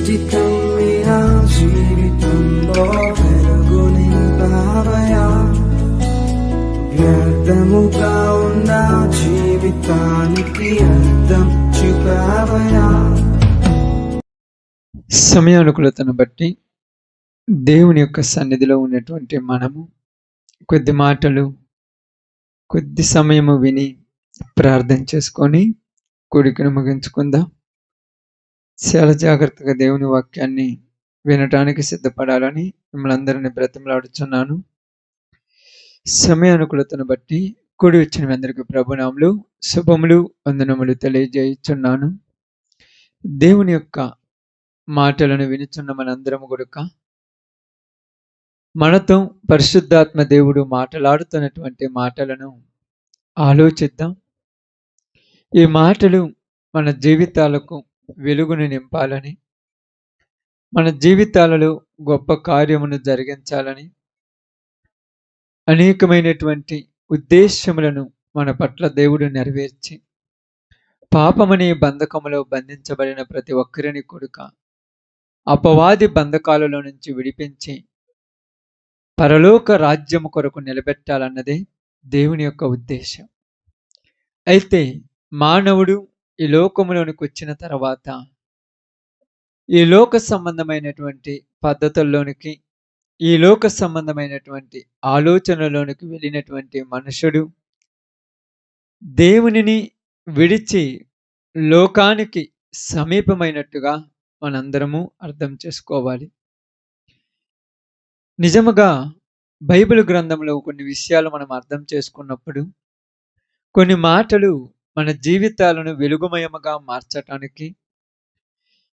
కమ్మిన జీవితంలో వెలుగు నింపావయా, వ్యర్థముగా ఉన్న జీవితానికి అర్థం చూపావయా. సమయానుకూలతను బట్టి దేవుని యొక్క సన్నిధిలో ఉన్నటువంటి మనము కొద్ది మాటలు, కొద్ది సమయము విని ప్రార్థన చేసుకొని కూడికను ముగించుకుందాం. చాలా జాగ్రత్తగా దేవుని వాక్యాన్ని వినటానికి సిద్ధపడాలని మిమ్మల్ని అందరినీ బ్రతిమలాడుచున్నాను. సమయానుకూలతను బట్టి కూడి వచ్చిన అందరికీ ప్రభునామములు, శుభములు, వందనములు తెలియజేయుచున్నాను. దేవుని యొక్క మాటలను వినుచున్న మనందరము కొడుక, మనతో పరిశుద్ధాత్మ దేవుడు మాట్లాడుతున్నటువంటి మాటలను ఆలోచిద్దాం. ఈ మాటలు మన జీవితాలకు వెలుగును నింపాలని, మన జీవితాలలో గొప్ప కార్యమును జరిగించాలని, అనేకమైనటువంటి ఉద్దేశములను మన పట్ల దేవుడు నెరవేర్చి పాపమనే బంధకములో బంధించబడిన ప్రతి ఒక్కరిని కొడుక అపవాది బంధకాలలో నుంచి విడిపించి పరలోక రాజ్యము కొరకు నిలబెట్టాలన్నదే దేవుని యొక్క ఉద్దేశం. అయితే మానవుడు ఈ లోకములోనికి వచ్చిన తర్వాత ఈ లోక సంబంధమైనటువంటి పద్ధతుల్లోనికి, ఈ లోక సంబంధమైనటువంటి ఆలోచనలోనికి వెళ్ళినటువంటి మనుషుడు దేవునిని విడిచి లోకానికి సమీపమైనట్టుగా మనందరము అర్థం చేసుకోవాలి. నిజముగా బైబిల్ గ్రంథంలో కొన్ని విషయాలు మనం అర్థం చేసుకున్నప్పుడు, కొన్ని మాటలు మన జీవితాలను వెలుగుమయముగా మార్చటానికి,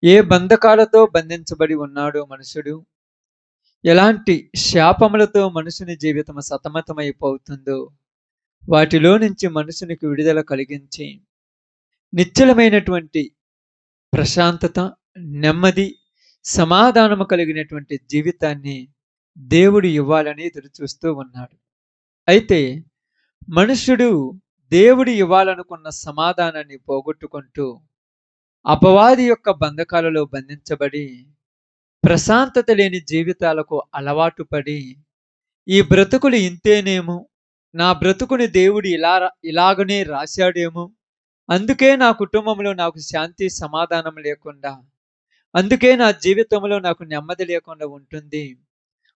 ఏ బంధకాలతో బంధించబడి ఉన్నాడో మనుషుడు, ఎలాంటి శాపములతో మనుషుని జీవితం సతమతమైపోతుందో వాటిలో నుంచి మనుషునికి విడుదల కలిగించి నిశ్చలమైనటువంటి ప్రశాంతత, నెమ్మది, సమాధానము కలిగినటువంటి జీవితాన్ని దేవుడు ఇవ్వాలని ఎదురు చూస్తూ ఉన్నాడు. అయితే మనుష్యుడు దేవుడు ఇవ్వాలనుకున్న సమాధానాన్ని పోగొట్టుకుంటూ అపవాది యొక్క బంధకాలలో బంధించబడి ప్రశాంతత లేని జీవితాలకు అలవాటు పడి, ఈ బ్రతుకులు ఇంతేనేమో, నా బ్రతుకుని దేవుడు ఇలాగనే రాశాడేమో, అందుకే నా కుటుంబంలో నాకు శాంతి సమాధానం లేకుండా, అందుకే నా జీవితంలో నాకు నెమ్మది లేకుండా ఉంటుంది,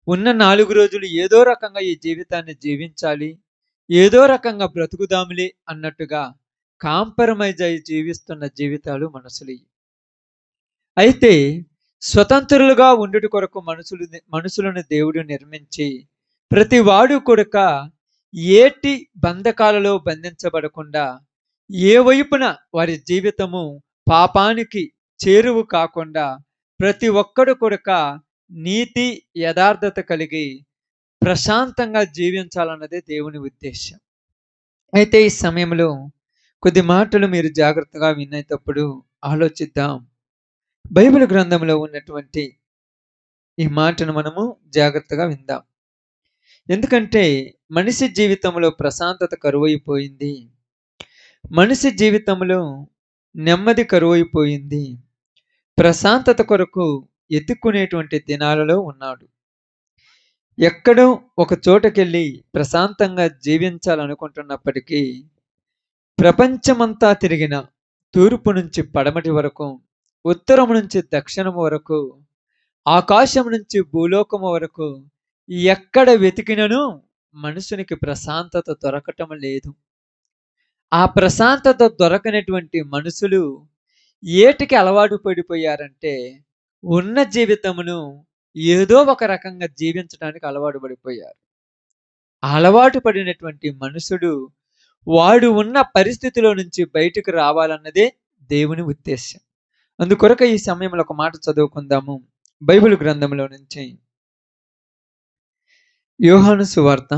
ఉన్న 4 రోజులు ఏదో రకంగా ఈ జీవితాన్ని జీవించాలి, ఏదో రకంగా బ్రతుకుదాములే అన్నట్టుగా కాంప్రమైజ్ అయి జీవిస్తున్న జీవితాలు మనుషులు. అయితే స్వతంత్రులుగా ఉండుట కొరకు మనుషులను దేవుడు నిర్మించి ప్రతి వాడు కొడుక ఏటి బంధకాలలో బంధించబడకుండా, ఏ వైపున వారి జీవితము పాపానికి చేరువు కాకుండా ప్రతి ఒక్కడు కొడుక నీతి యథార్థత కలిగి ప్రశాంతంగా జీవించాలన్నదే దేవుని ఉద్దేశం. అయితే ఈ సమయంలో కొద్ది మాటలు మీరు జాగ్రత్తగా వినేటప్పుడు ఆలోచిద్దాం. బైబిల్ గ్రంథంలో ఉన్నటువంటి ఈ మాటను మనము జాగ్రత్తగా విందాం. ఎందుకంటే మనిషి జీవితంలో ప్రశాంతత కరువైపోయింది, మనిషి జీవితంలో నెమ్మది కరువైపోయింది, ప్రశాంతత కొరకు ఎత్తుక్కునేటువంటి దినాలలో ఉన్నాడు. ఎక్కడో ఒక చోటకెళ్ళి ప్రశాంతంగా జీవించాలనుకుంటున్నప్పటికీ ప్రపంచమంతా తిరిగిన, తూర్పు నుంచి పడమటి వరకు, ఉత్తరం నుంచి దక్షిణం వరకు, ఆకాశం నుంచి భూలోకము వరకు ఎక్కడ వెతికినను మనుషునికి ప్రశాంతత దొరకటం లేదు. ఆ ప్రశాంతత దొరకనటువంటి మనుషులు ఏటికి అలవాటు పడిపోయారంటే, ఉన్న జీవితమును ఏదో ఒక రకంగా జీవించడానికి అలవాటు పడిపోయారు. అలవాటు పడినటువంటి మనుషుడు వాడు ఉన్న పరిస్థితిలో నుంచి బయటకు రావాలన్నదే దేవుని ఉద్దేశం. అందుకొరకు ఈ సమయంలో ఒక మాట చదువుకుందాము. బైబిల్ గ్రంథంలో నుంచి యోహాను సువార్త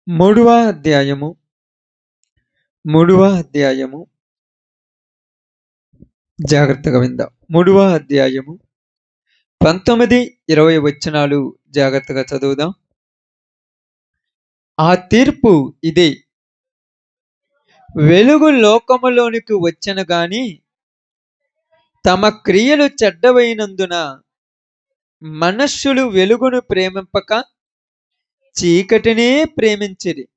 3వ అధ్యాయము జాగ్రత్తగా విందాం. 3వ అధ్యాయము 19, 20 వచనాలు జాగ్రత్తగా చదువుదాం. ఆ తీర్పు ఇదే, వెలుగు లోకములోనికి వచ్చెను గాని తమ క్రియలు చెడ్డవైనందున మనుష్యులు వెలుగును ప్రేమింపక చీకటినే ప్రేమించిరి.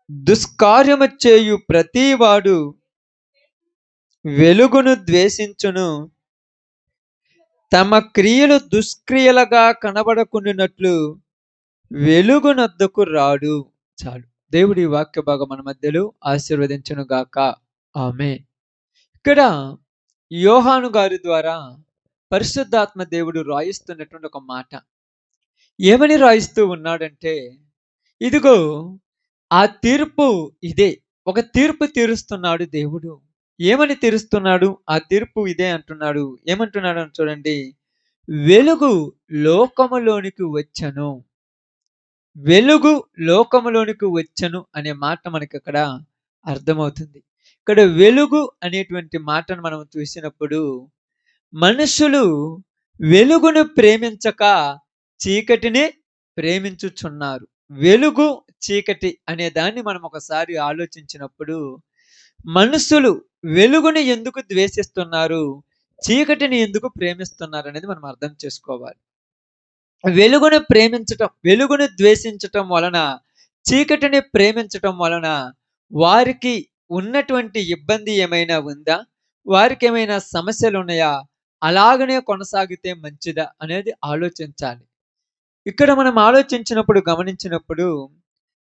దుష్కార్యము చేయు ప్రతివాడు వెలుగును ద్వేషించును, తమ క్రియలు దుష్క్రియలుగా కనబడకుండానట్లు వెలుగునొద్దకు రాడు. చాలు. దేవుడి వాక్య భాగం మన మధ్యలో ఆశీర్వదించును గాక. ఆమేన్. ఇక్కడ యోహాను గారి ద్వారా పరిశుద్ధాత్మ దేవుడు రాయిస్తున్నటువంటి ఒక మాట. ఏమని రాయిస్తూ ఉన్నాడంటే, ఇదిగో ఆ తీర్పు ఇదే. ఒక తీర్పు తీరుస్తున్నాడు దేవుడు. ఏమని తీరుస్తున్నాడు? ఆ తీర్పు ఇదే అంటున్నాడు. ఏమంటున్నాడు అని చూడండి. వెలుగు లోకములోనికి వచ్చెను. వెలుగు లోకములోనికి వచ్చెను అనే మాట మనకి అక్కడ అర్థమవుతుంది. ఇక్కడ వెలుగు అనేటువంటి మాటను మనం చూసినప్పుడు మనుషులు వెలుగును ప్రేమించక చీకటిని ప్రేమించుచున్నారు. వెలుగు చీకటి అనే దాన్ని మనం ఒకసారి ఆలోచించినప్పుడు మనుషులు వెలుగుని ఎందుకు ద్వేషిస్తున్నారు, చీకటిని ఎందుకు ప్రేమిస్తున్నారు అనేది మనం అర్థం చేసుకోవాలి. వెలుగును ప్రేమించటం, వెలుగును ద్వేషించటం వలన, చీకటిని ప్రేమించటం వలన వారికి ఉన్నటువంటి ఇబ్బంది ఏమైనా ఉందా? వారికి ఏమైనా సమస్యలు ఉన్నాయా? అలాగనే కొనసాగితే మంచిదా అనేది ఆలోచించాలి. ఇక్కడ మనం ఆలోచించినప్పుడు, గమనించినప్పుడు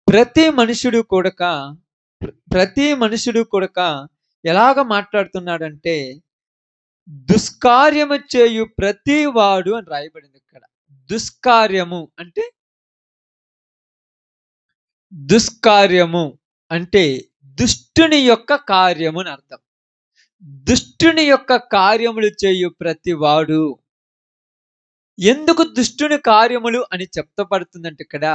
ప్రతి మనుషుడు కూడక ప్రతి మనుషుడు కూడక ఎలాగ మాట్లాడుతున్నాడంటే, దుష్కార్యము చేయు ప్రతి వాడు అని రాయబడింది ఇక్కడ. దుష్కార్యము అంటే దుష్కార్యము అంటే దుష్టుని యొక్క కార్యము అని అర్థం. దుష్టుని యొక్క కార్యములు చేయు ప్రతి వాడు. ఎందుకు దుష్టుని కార్యములు అని చెప్తపడుతుందంటే, ఇక్కడ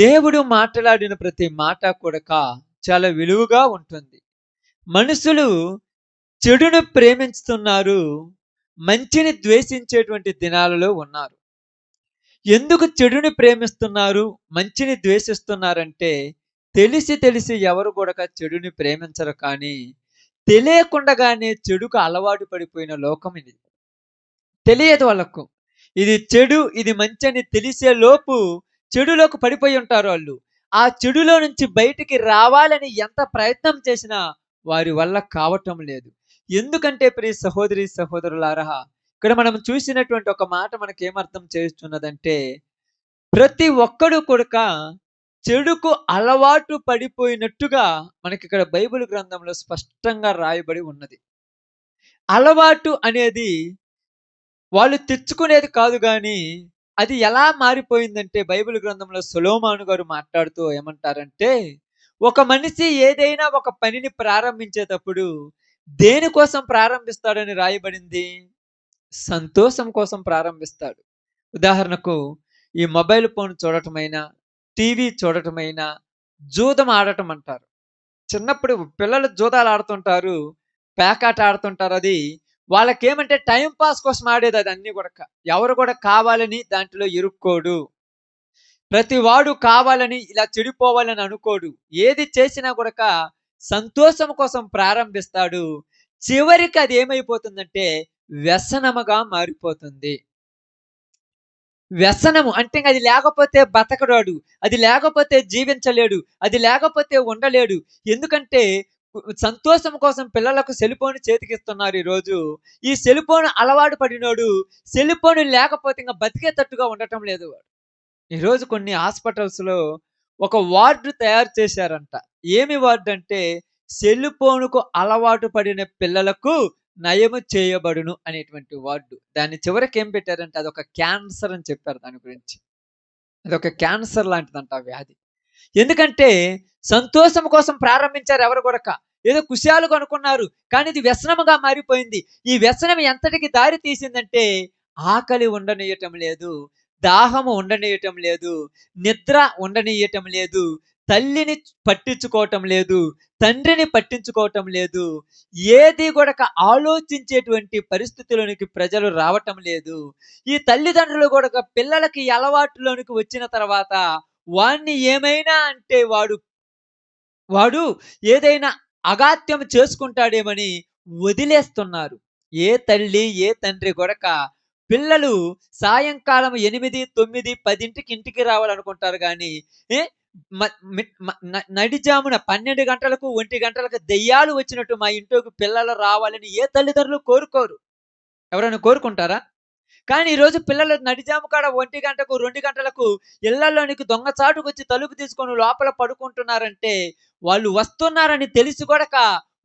దేవుడు మాట్లాడిన ప్రతి మాట కూడా చాలా విలువగా ఉంటుంది. మనుషులు చెడును ప్రేమిస్తున్నారు, మంచిని ద్వేషించేటువంటి దినాలలో ఉన్నారు. ఎందుకు చెడుని ప్రేమిస్తున్నారు, మంచిని ద్వేషిస్తున్నారంటే, తెలిసి తెలిసి ఎవరు కూడా చెడుని ప్రేమించరు, కానీ తెలియకుండగానే చెడుకు అలవాటు పడిపోయిన లోకం ఇది. తెలియదు వాళ్ళకు ఇది చెడు, ఇది మంచి అని తెలిసే లోపు చెడులోకి పడిపోయి ఉంటారు వాళ్ళు. ఆ చెడులో నుంచి బయటికి రావాలని ఎంత ప్రయత్నం చేసినా వారి వల్ల కావటం లేదు. ఎందుకంటే ప్రియ సహోదరి సహోదరులారా, ఇక్కడ మనం చూసినటువంటి ఒక మాట మనకి ఏమర్థం చేస్తున్నదంటే, ప్రతి ఒక్కడు కూడా చెడుకు అలవాటు పడిపోయినట్టుగా మనకి ఇక్కడ బైబిల్ గ్రంథంలో స్పష్టంగా రాయబడి ఉన్నది. అలవాటు అనేది వాళ్ళు తెచ్చుకునేది కాదు, కానీ అది ఎలా మారిపోయిందంటే, బైబిల్ గ్రంథంలో సొలొమోను గారు మాట్లాడుతూ ఏమంటారంటే, ఒక మనిషి ఏదైనా ఒక పనిని ప్రారంభించేటప్పుడు దేనికోసం ప్రారంభిస్తాడని రాయబడింది? సంతోషం కోసం ప్రారంభిస్తాడు. ఉదాహరణకు ఈ మొబైల్ ఫోన్ చూడటమైనా, టీవీ చూడటమైనా, జూదం ఆడటం అంటారు. చిన్నప్పుడు పిల్లలు జూదాలు ఆడుతుంటారు, పేకాట ఆడుతుంటారు. అది వాళ్ళకేమంటే టైం పాస్ కోసం ఆడేది. అది అన్ని కూడా ఎవరు కూడా కావాలని దాంట్లో ఇరుక్కోడు. ప్రతి వాడు కావాలని ఇలా చెడిపోవాలని అనుకోడు. ఏది చేసినా కూడా సంతోషం కోసం ప్రారంభిస్తాడు. చివరికి అది ఏమైపోతుందంటే వ్యసనముగా మారిపోతుంది. వ్యసనము అంటే అది లేకపోతే బతకడాడు, అది లేకపోతే జీవించలేడు, అది లేకపోతే ఉండలేడు. ఎందుకంటే సంతోషం కోసం పిల్లలకు సెల్ఫోన్ చేతికిస్తున్నారు ఈరోజు. ఈ సెల్ఫోన్ అలవాటు పడినోడు సెల్ఫోన్ లేకపోతే ఇంకా బతికేటట్టుగా ఉండటం లేదు. ఈరోజు కొన్ని హాస్పిటల్స్లో ఒక వార్డు తయారు చేశారంట. ఏమి వార్డు అంటే, సెల్ఫోన్కు అలవాటు పడిన పిల్లలకు నయము చేయబడును అనేటువంటి వార్డు. దాన్ని చివరికి ఏం పెట్టారంటే, అదొక క్యాన్సర్ అని చెప్పారు దాని గురించి. అదొక క్యాన్సర్ లాంటిదంట ఆ వ్యాధి. ఎందుకంటే సంతోషం కోసం ప్రారంభించారు ఎవరు కూడా. ఏదో కుశాలుగా అనుకున్నారు, కానీ ఇది వ్యసనముగా మారిపోయింది. ఈ వ్యసనం ఎంతటికి దారి తీసిందంటే, ఆకలి ఉండనీయటం లేదు, దాహము ఉండనీయటం లేదు, నిద్ర ఉండనీయటం లేదు, తల్లిని పట్టించుకోవటం లేదు, తండ్రిని పట్టించుకోవటం లేదు, ఏది కూడా ఆలోచించేటువంటి పరిస్థితిలోనికి ప్రజలు రావటం లేదు. ఈ తల్లిదండ్రులు కూడా పిల్లలకి ఈ అలవాటులోనికి వచ్చిన తర్వాత వాణ్ణి ఏమైనా అంటే వాడు వాడు ఏదైనా అగాత్యం చేసుకుంటాడేమని వదిలేస్తున్నారు. ఏ తల్లి, ఏ తండ్రి గొడక పిల్లలు సాయంకాలం 8, 9, 10కి ఇంటికి రావాలనుకుంటారు గానీ, ఏ మ మిట్ మ న నడిజామున 12 గంటలకు, 1 గంటలకు దెయ్యాలు వచ్చినట్టు మా ఇంట్లోకి పిల్లలు రావాలని ఏ తల్లిదండ్రులు కోరుకోరు. ఎవరైనా కోరుకుంటారా? కానీ ఈరోజు పిల్లలు నడిజాము కాడ 1 గంటకు, 2 గంటలకు ఇళ్లలోనికి దొంగచాటుకొచ్చి తలుపు తీసుకొని లోపల పడుకుంటున్నారంటే, వాళ్ళు వస్తున్నారని తెలిసి గూడక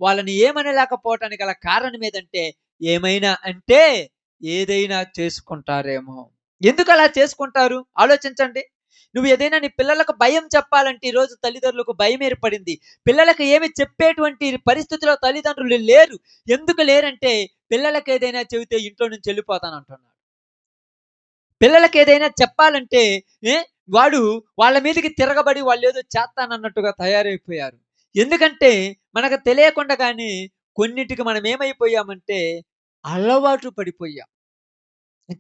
వాళ్ళని ఏమనలేకపోవటానికి గల కారణం ఏదంటే, ఏమైనా అంటే ఏదైనా చేసుకుంటారేమో. ఎందుకలా చేసుకుంటారు? ఆలోచించండి. నువ్వు ఏదైనా నీ పిల్లలకు భయం చెప్పాలంటే ఈరోజు తల్లిదండ్రులకు భయమేర్పడింది. పిల్లలకు ఏమి చెప్పేటువంటి పరిస్థితిలో తల్లిదండ్రులు లేరు. ఎందుకు లేరంటే, పిల్లలకేదైనా చెబితే ఇంట్లో నుంచి ఎళ్ళిపోతానంటున్నాడు. పిల్లలకేదైనా చెప్పాలంటే ఏ వాడు వాళ్ళ మీదకి తిరగబడి వాళ్ళేదో చేత్తానన్నట్టుగా తయారైపోయారు. ఎందుకంటే మనకు తెలియకుండగానే కొన్నిటికి మనం ఏమైపోయామంటే అలవాటు పడిపోయాం.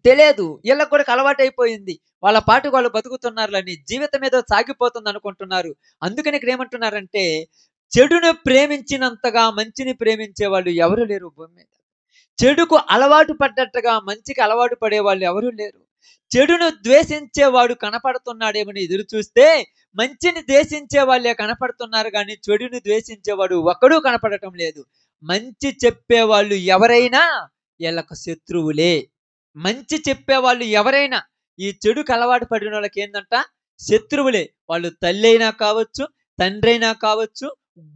తెలియదు. ఈళ్ళకి కూడా అలవాటైపోయింది. వాళ్ళ పాటుకు వాళ్ళు బతుకుతున్నారులని, జీవితం ఏదో సాగిపోతుందనుకుంటున్నారు. అందుకని ఇక్కడేమంటున్నారంటే, చెడును ప్రేమించినంతగా మంచిని ప్రేమించే వాళ్ళు ఎవరు లేరు భూమి మీద. చెడుకు అలవాటు పడ్డట్టుగా మంచికి అలవాటు పడేవాళ్ళు ఎవరు లేరు. చెడును ద్వేషించేవాడు కనపడుతున్నాడేమని ఎదురు చూస్తే, మంచిని ద్వేషించే వాళ్ళే కనపడుతున్నారు గానీ, చెడుని ద్వేషించేవాడు ఒక్కడూ కనపడటం లేదు. మంచి చెప్పేవాళ్ళు ఎవరైనా ఈళ్ళకు శత్రువులే. మంచి చెప్పేవాళ్ళు ఎవరైనా ఈ చెడుకు అలవాటు పడినోళ్ళకి ఏందంట శత్రువులే. వాళ్ళు తల్లైనా కావచ్చు, తండ్రైనా కావచ్చు,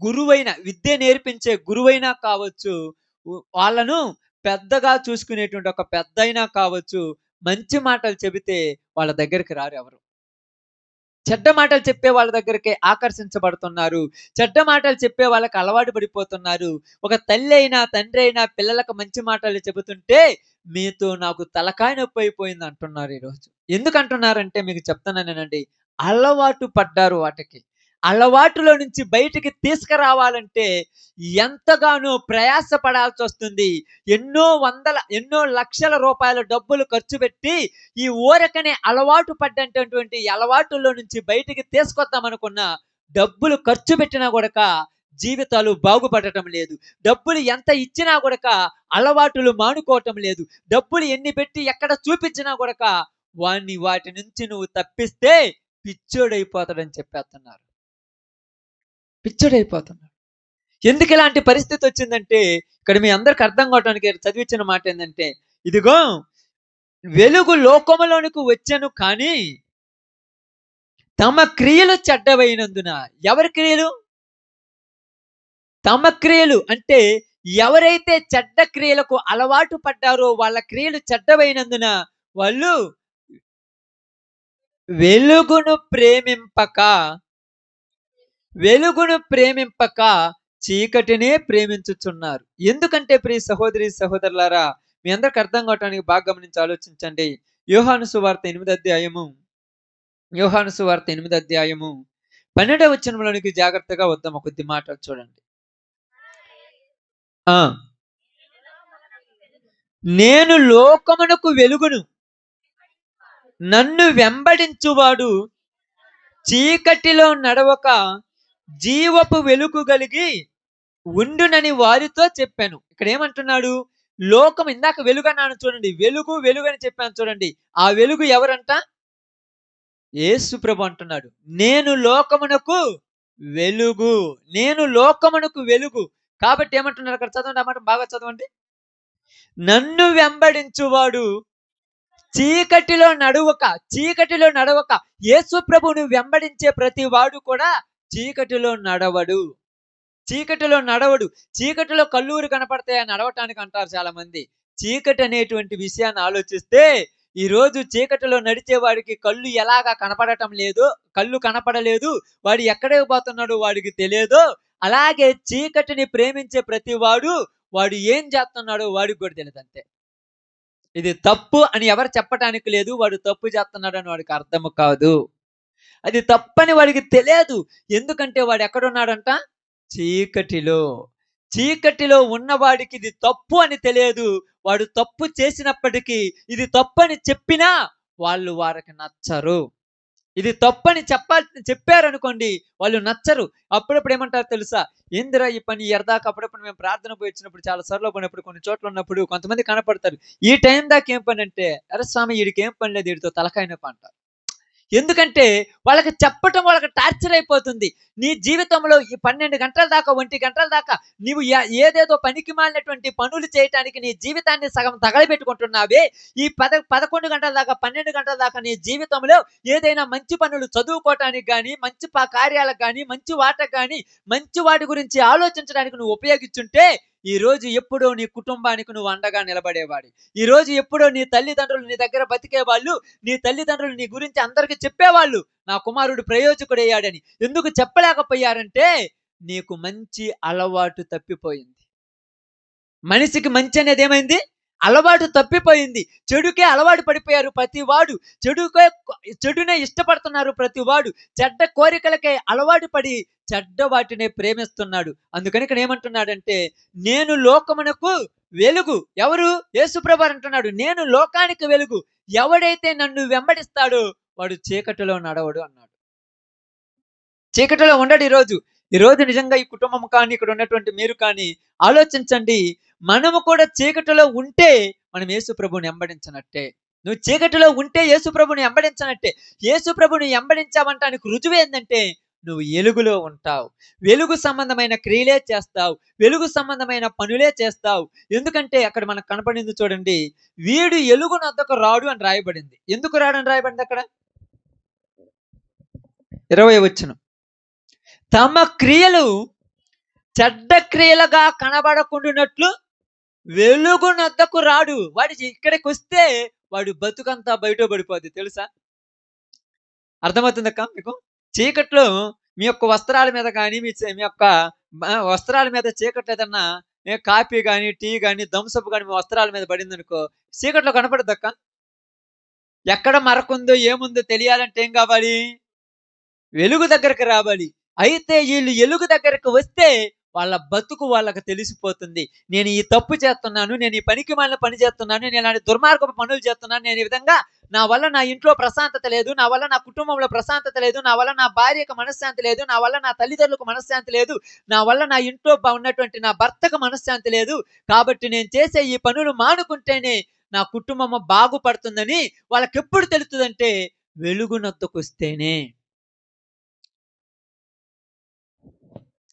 గురువైన విద్య నేర్పించే గురువైనా కావచ్చు. వాళ్ళను పెద్దగా చూసుకునేటువంటి ఒక పెద్దయినా కావచ్చు. మంచి మాటలు చెబితే వాళ్ళ దగ్గరికి రారు ఎవరు. చెడ్డ మాటలు చెప్పే వాళ్ళ దగ్గరికే ఆకర్షించబడుతున్నారు. చెడ్డ మాటలు చెప్పే వాళ్ళకి అలవాటు పడిపోతున్నారు. ఒక తల్లైనా, తండ్రైనా పిల్లలకు మంచి మాటలు చెబుతుంటే, మీతో నాకు తలకాయ నొప్పైపోయింది అంటున్నారు ఈరోజు. ఎందుకంటున్నారంటే మీకు చెప్తున్నానేనండి. అలవాటు పడ్డారు వాటికి. అలవాటులో నుంచి బయటికి తీసుకురావాలంటే ఎంతగానో ప్రయాస పడాల్సొస్తుంది. ఎన్నో లక్షల రూపాయల డబ్బులు ఖర్చు పెట్టి ఈ ఊరకనే అలవాటు పడ్డటువంటి ఈ అలవాటుల్లో నుంచి బయటికి తీసుకొద్దామనుకున్న డబ్బులు ఖర్చు పెట్టినా గూడక జీవితాలు బాగుపడటం లేదు. డబ్బులు ఎంత ఇచ్చినా గూడక అలవాటులు మానుకోవటం లేదు. డబ్బులు ఎన్ని పెట్టి ఎక్కడ చూపించినా గూడక వాటి నుంచి నువ్వు తప్పిస్తే పిచ్చోడైపోతాడని చెప్పేస్తున్నారు. పిచ్చోడైపోతున్నాడు. ఎందుకు ఇలాంటి పరిస్థితి వచ్చిందంటే, ఇక్కడ మీ అందరికి అర్థం కావటానికి చదివించిన మాట ఏందంటే, ఇదిగో వెలుగు లోకములోనికి వచ్చెను కానీ తమ క్రియలు చెడ్డవైనందున. ఎవరి క్రియలు? తమ క్రియలు అంటే ఎవరైతే చెడ్డ క్రియలకు అలవాటు పడ్డారో వాళ్ళ క్రియలు చెడ్డవైనందున వాళ్ళు వెలుగును ప్రేమింపక వెలుగును ప్రేమింపక చీకటినే ప్రేమించుచున్నారు. ఎందుకంటే ప్రియ సహోదరి సహోదరులారా, మీ అందరికి అర్థం కావటానికి బాగా గమనించి ఆలోచించండి. యోహాను సువార్త 8వ అధ్యాయము 12వ వచనంలోనికి జాగ్రత్తగా వద్దాం. కొద్ది మాటలు చూడండి. ఆ నేను లోకమునకు వెలుగును, నన్ను వెంబడించువాడు చీకటిలో నడవక జీవపు వెలుగు కలిగి ఉండునని వారితో చెప్పాను. ఇక్కడ ఏమంటున్నాడు? లోకం ఇందాక వెలుగు అన్నాను చూడండి. వెలుగు వెలుగు అని చెప్పాను చూడండి. ఆ వెలుగు ఎవరంట? యేసు ప్రభు అంటున్నాడు. నేను లోకమునకు వెలుగు. నేను లోకమునకు వెలుగు. కాబట్టి ఏమంటున్నారు అక్కడ? చదవండి ఆ మాట బాగా చదవండి. నన్ను వెంబడించువాడు చీకటిలో నడవక యేసు ప్రభువును వెంబడించే ప్రతి వాడు కూడా చీకటిలో నడవడు. చీకటిలో కళ్ళూరు కనపడతాయని నడవటానికి అంటారు చాలా మంది. చీకటి అనేటువంటి విషయాన్ని ఆలోచిస్తే ఈ రోజు చీకటిలో నడిచే వాడికి కళ్ళు ఎలాగా కళ్ళు కనపడలేదు, వాడు ఎక్కడికి పోతున్నాడో వాడికి తెలియదు. అలాగే చీకటిని ప్రేమించే ప్రతి వాడు ఏం చేస్తున్నాడో వాడికి కూడా తెలియదు అంతే. ఇది తప్పు అని ఎవరు చెప్పటానికి లేదు. వాడు తప్పు చేస్తున్నాడని వాడికి అర్థం కాదు. అది తప్పని వాడికి తెలియదు. ఎందుకంటే వాడు ఎక్కడున్నాడంట? చీకటిలో. చీకటిలో ఉన్నవాడికి ఇది తప్పు అని తెలియదు. వాడు తప్పు చేసినప్పటికీ ఇది తప్పని చెప్పినా వారికి నచ్చరు. ఇది తప్పని చెప్పారనుకోండి వాళ్ళు నచ్చరు. అప్పుడప్పుడు ఏమంటారు తెలుసా? ఏందిరా ఈ పని ఎరదాకా అప్పుడప్పుడు మేము ప్రార్థన పోయి వచ్చినప్పుడు చాలా సార్లు పోయినప్పుడు కొన్ని చోట్ల ఉన్నప్పుడు కొంతమంది కనపడతారు. ఈ టైం దాకా ఏం పని అంటే, అరే స్వామి ఈడికి ఏం పని లేదు, వీడితో తలకాయ నొప్పి అంటారు. ఎందుకంటే వాళ్ళకి చెప్పటం వాళ్ళకి టార్చర్ అయిపోతుంది. నీ జీవితంలో ఈ 12 గంటల దాకా 1 గంటల దాకా నీవు ఏదేదో పనికి మాలినటువంటి పనులు చేయటానికి నీ జీవితాన్ని సగం తగలబెట్టుకుంటున్నావే. ఈ 11 గంటల దాకా 12 గంటల దాకా నీ జీవితంలో ఏదైనా మంచి పనులు చదువుకోవటానికి కానీ, మంచి కార్యాలకు కానీ, మంచి వాటకు కానీ, మంచి వాటి గురించి ఆలోచించడానికి నువ్వు ఉపయోగించుంటే ఈ రోజు ఎప్పుడో నీ కుటుంబానికి నువ్వు అండగా నిలబడేవాడి. ఈ రోజు ఎప్పుడో నీ తల్లిదండ్రులు నీ దగ్గర బతికేవాళ్ళు. నీ తల్లిదండ్రులు నీ గురించి అందరికీ చెప్పేవాళ్ళు, నా కుమారుడు ప్రయోజకుడయ్యాడని. ఎందుకు చెప్పలేకపోయారంటే నీకు మంచి అలవాటు తప్పిపోయింది. మనిషికి మంచి అనేది ఏమైంది? అలవాటు తప్పిపోయింది. చెడుకే అలవాటు పడిపోయారు ప్రతివాడు. చెడునే ఇష్టపడుతున్నారు ప్రతివాడు. చెడ్డ కోరికలకే అలవాటు పడి చెడ్డ వాటినే ప్రేమిస్తున్నాడు. అందుకని ఇక్కడ ఏమంటున్నాడంటే, నేను లోకమునకు వెలుగు. ఎవరు? యేసుప్రభు అంటున్నాడు, నేను లోకానికి వెలుగు. ఎవడైతే నన్ను వెంబడిస్తాడో వాడు చీకటిలో నడవడు అన్నాడు. చీకటిలో ఉండడు. ఈరోజు నిజంగా ఈ కుటుంబం కానీ, ఇక్కడ ఉన్నటువంటి మీరు కానీ ఆలోచించండి. మనము కూడా చీకటిలో ఉంటే మనం యేసు ప్రభువుని వెంబడించనట్టే. నువ్వు చీకటిలో ఉంటే యేసు ప్రభువుని వెంబడించనట్టే. యేసు ప్రభువుని వెంబడించావంటానికి రుజువు ఏంటంటే నువ్వు వెలుగులో ఉంటావు. వెలుగు సంబంధమైన క్రియలే చేస్తావు. వెలుగు సంబంధమైన పనులే చేస్తావు. ఎందుకంటే అక్కడ మనకు కనపడింది చూడండి, వీడు ఎలుగునొద్దకు రాడు అని రాయబడింది. ఎందుకు రాడని రాయబడింది అక్కడ? 20వ వచనం, తమ క్రియలు చెడ్డ క్రియలుగా కనబడకుండానట్లు వెలుగునొద్దకు రాడు. వాడి ఇక్కడికి వస్తే వాడు బతుకంతా బయట పడిపోద్ది తెలుసా? అర్థమవుతుందక్క మీకు? చీకట్లో మీ యొక్క వస్త్రాల మీద కానీ, మీ యొక్క వస్త్రాల మీద చీకట్లో ఏదన్నా కాఫీ కానీ, టీ కానీ, థమ్సప్ కానీ మీ వస్త్రాల మీద పడింది అనుకో, చీకట్లో కనపడదక్క. ఎక్కడ మరకుందో ఏముందో తెలియాలంటే ఏం కావాలి? వెలుగు దగ్గరకు రావాలి. అయితే వీళ్ళు వెలుగు దగ్గరకు వస్తే వాళ్ళ బతుకు వాళ్ళకి తెలిసిపోతుంది. నేను ఈ తప్పు చేస్తున్నాను, నేను ఈ పనికి మాలిన పని చేస్తున్నాను, నేను ఇలాంటి దుర్మార్గపు పనులు చేస్తున్నాను, నేను ఈ విధంగా నా వల్ల నా ఇంట్లో ప్రశాంతత లేదు, నా వల్ల నా కుటుంబంలో ప్రశాంతత లేదు, నా వల్ల నా భార్యకు మనశ్శాంతి లేదు, నా వల్ల నా తల్లిదండ్రులకు మనశ్శాంతి లేదు, నా వల్ల నా ఇంట్లో ఉన్నటువంటి నా భర్తకు మనశ్శాంతి లేదు. కాబట్టి నేను చేసే ఈ పనులు మానుకుంటేనే నా కుటుంబం బాగుపడుతుందని వాళ్ళకి ఎప్పుడు తెలుస్తుందంటే వెలుగునొద్దకు వస్తేనే.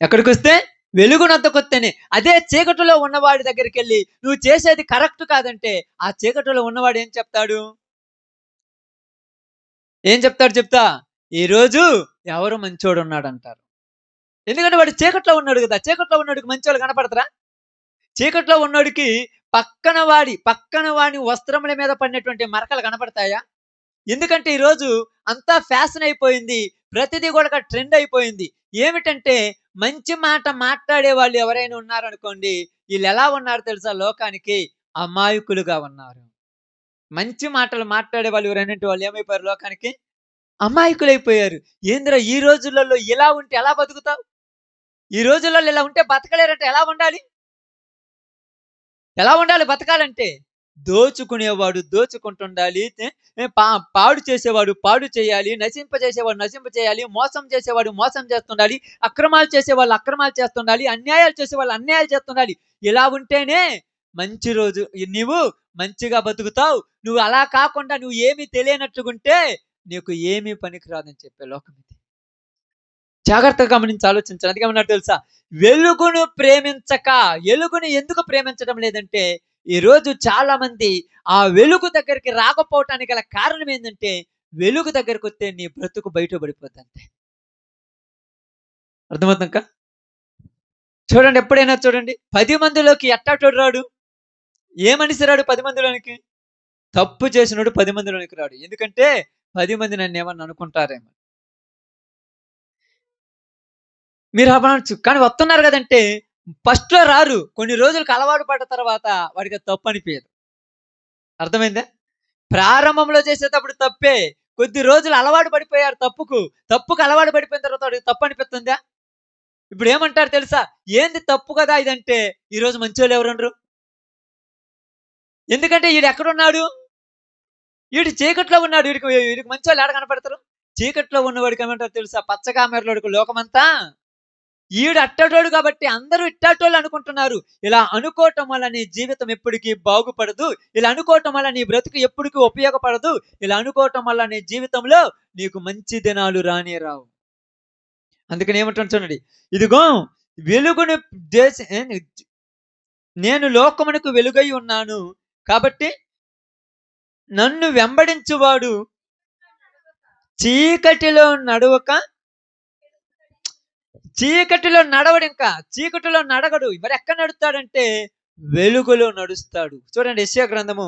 ఎక్కడికి వస్తే? వెలుగునొద్దకొస్తేనే. అదే చీకటిలో ఉన్నవాడి దగ్గరికి వెళ్ళి నువ్వు చేసేది కరెక్ట్ కాదంటే ఆ చీకటిలో ఉన్నవాడు ఏం చెప్తాడు? చెప్తా, ఈరోజు ఎవరు మంచోడు ఉన్నాడు అంటారు. ఎందుకంటే వాడు చీకట్లో ఉన్నాడు కదా. చీకట్లో ఉన్నోడికి మంచోళ్ళు కనపడతారా? చీకట్లో ఉన్నోడికి పక్కన వాడి వస్త్రముల మీద పడినటువంటి మరకలు కనపడతాయా? ఎందుకంటే ఈరోజు అంతా ఫ్యాషన్ అయిపోయింది. ప్రతిదీ కూడా ట్రెండ్ అయిపోయింది. ఏమిటంటే మంచి మాట మాట్లాడే వాళ్ళు ఎవరైనా ఉన్నారనుకోండి, వీళ్ళు ఎలా ఉన్నారు తెలుసా? లోకానికి అమాయకులుగా ఉన్నారు. మంచి మాటలు మాట్లాడే వాళ్ళు ఎవరైనా వాళ్ళు ఏమైపోయారు? లోకానికి అమాయకులైపోయారు. ఏందిరా ఈ రోజులలో ఇలా ఉంటే ఎలా బతుకుతావు? ఈ రోజులలో ఇలా ఉంటే బతకలేరంటే ఎలా ఉండాలి? బతకాలంటే? దోచుకునేవాడు దోచుకుంటుండాలి, పాడు చేసేవాడు పాడు చేయాలి, నశింపజేసేవాడు నశింప చేయాలి, మోసం చేసేవాడు మోసం చేస్తుండాలి, అక్రమాలు చేసేవాళ్ళు అక్రమాలు చేస్తుండాలి, అన్యాయాలు చేసేవాళ్ళు అన్యాయాలు చేస్తుండాలి. ఇలా ఉంటేనే మంచి రోజు నీవు మంచిగా బతుకుతావు. నువ్వు అలా కాకుండా నువ్వు ఏమీ తెలియనట్టుకుంటే నీకు ఏమీ పనికిరాదని చెప్పే లోకం ఇది. జాగ్రత్తగా గమనించి ఆలోచించాలి. అందుకే ఏమన్నారు తెలుసా? వెలుగును ప్రేమించక. వెలుగును ఎందుకు ప్రేమించడం లేదంటే ఈరోజు చాలా మంది ఆ వెలుగు దగ్గరికి రాకపోవటానికి గల కారణం ఏంటంటే వెలుగు దగ్గరికి వస్తే నీ బ్రతుకు బయటపడిపోద్ది అంతే. అర్థమవుతుందక్క? చూడండి, ఎప్పుడైనా చూడండి, 10 మందిలోకి ఎట్టాటోడు రాడు? ఏ మనిషి రాడు 10 మందిలోనికి? తప్పు చేసినోడు 10 మందిలోనికి రాడు. ఎందుకంటే 10 మంది నన్ను ఏమన్నా అనుకుంటారేమో. మీరు అవ్వచ్చు కానీ వస్తున్నారు కదంటే ఫస్ట్ లో రారు. కొన్ని రోజులకు అలవాటు పడ్డ తర్వాత వాడికి తప్పు అనిపించదు. అర్థమైందా? ప్రారంభంలో చేసేటప్పుడు తప్పే, కొద్ది రోజులు అలవాటు పడిపోయారు తప్పుకు అలవాటు పడిపోయిన తర్వాత వాడికి తప్పు అనిపిస్తుందా? ఇప్పుడు ఏమంటారు తెలుసా? ఏంది తప్పు కదా ఇదంటే, ఈరోజు మంచోళ్ళు ఎవరుండరు. ఎందుకంటే ఈడు ఎక్కడున్నాడు? ఈడు చీకట్లో ఉన్నాడు. వీడికి మంచోళ్ళు ఏడ కనపడతారు? చీకట్లో ఉన్నవాడికి ఏమంటారు తెలుసా? పచ్చకామెరలోడికి లోకమంతా. ఈడు అట్టటోడు కాబట్టి అందరూ ఇట్టాటోళ్ళు అనుకుంటున్నారు. ఇలా అనుకోవటం వల్ల నీ జీవితం ఎప్పటికీ బాగుపడదు. ఇలా అనుకోవటం వల్ల నీ బ్రతుకు ఎప్పటికీ ఉపయోగపడదు. ఇలా అనుకోవటం వల్ల నీ జీవితంలో నీకు మంచి దినాలు రానే రావు. అందుకని ఏమంటాను చూడండి, ఇదిగో వెలుగును నేను లోకమునకు వెలుగై ఉన్నాను కాబట్టి నన్ను వెంబడించువాడు చీకటిలో నడవక, చీకటిలో నడవడు, ఇంకా చీకటిలో నడగడు. మరి ఎక్కడ నడుస్తాడంటే వెలుగులో నడుస్తాడు. చూడండి యెషయా గ్రంథము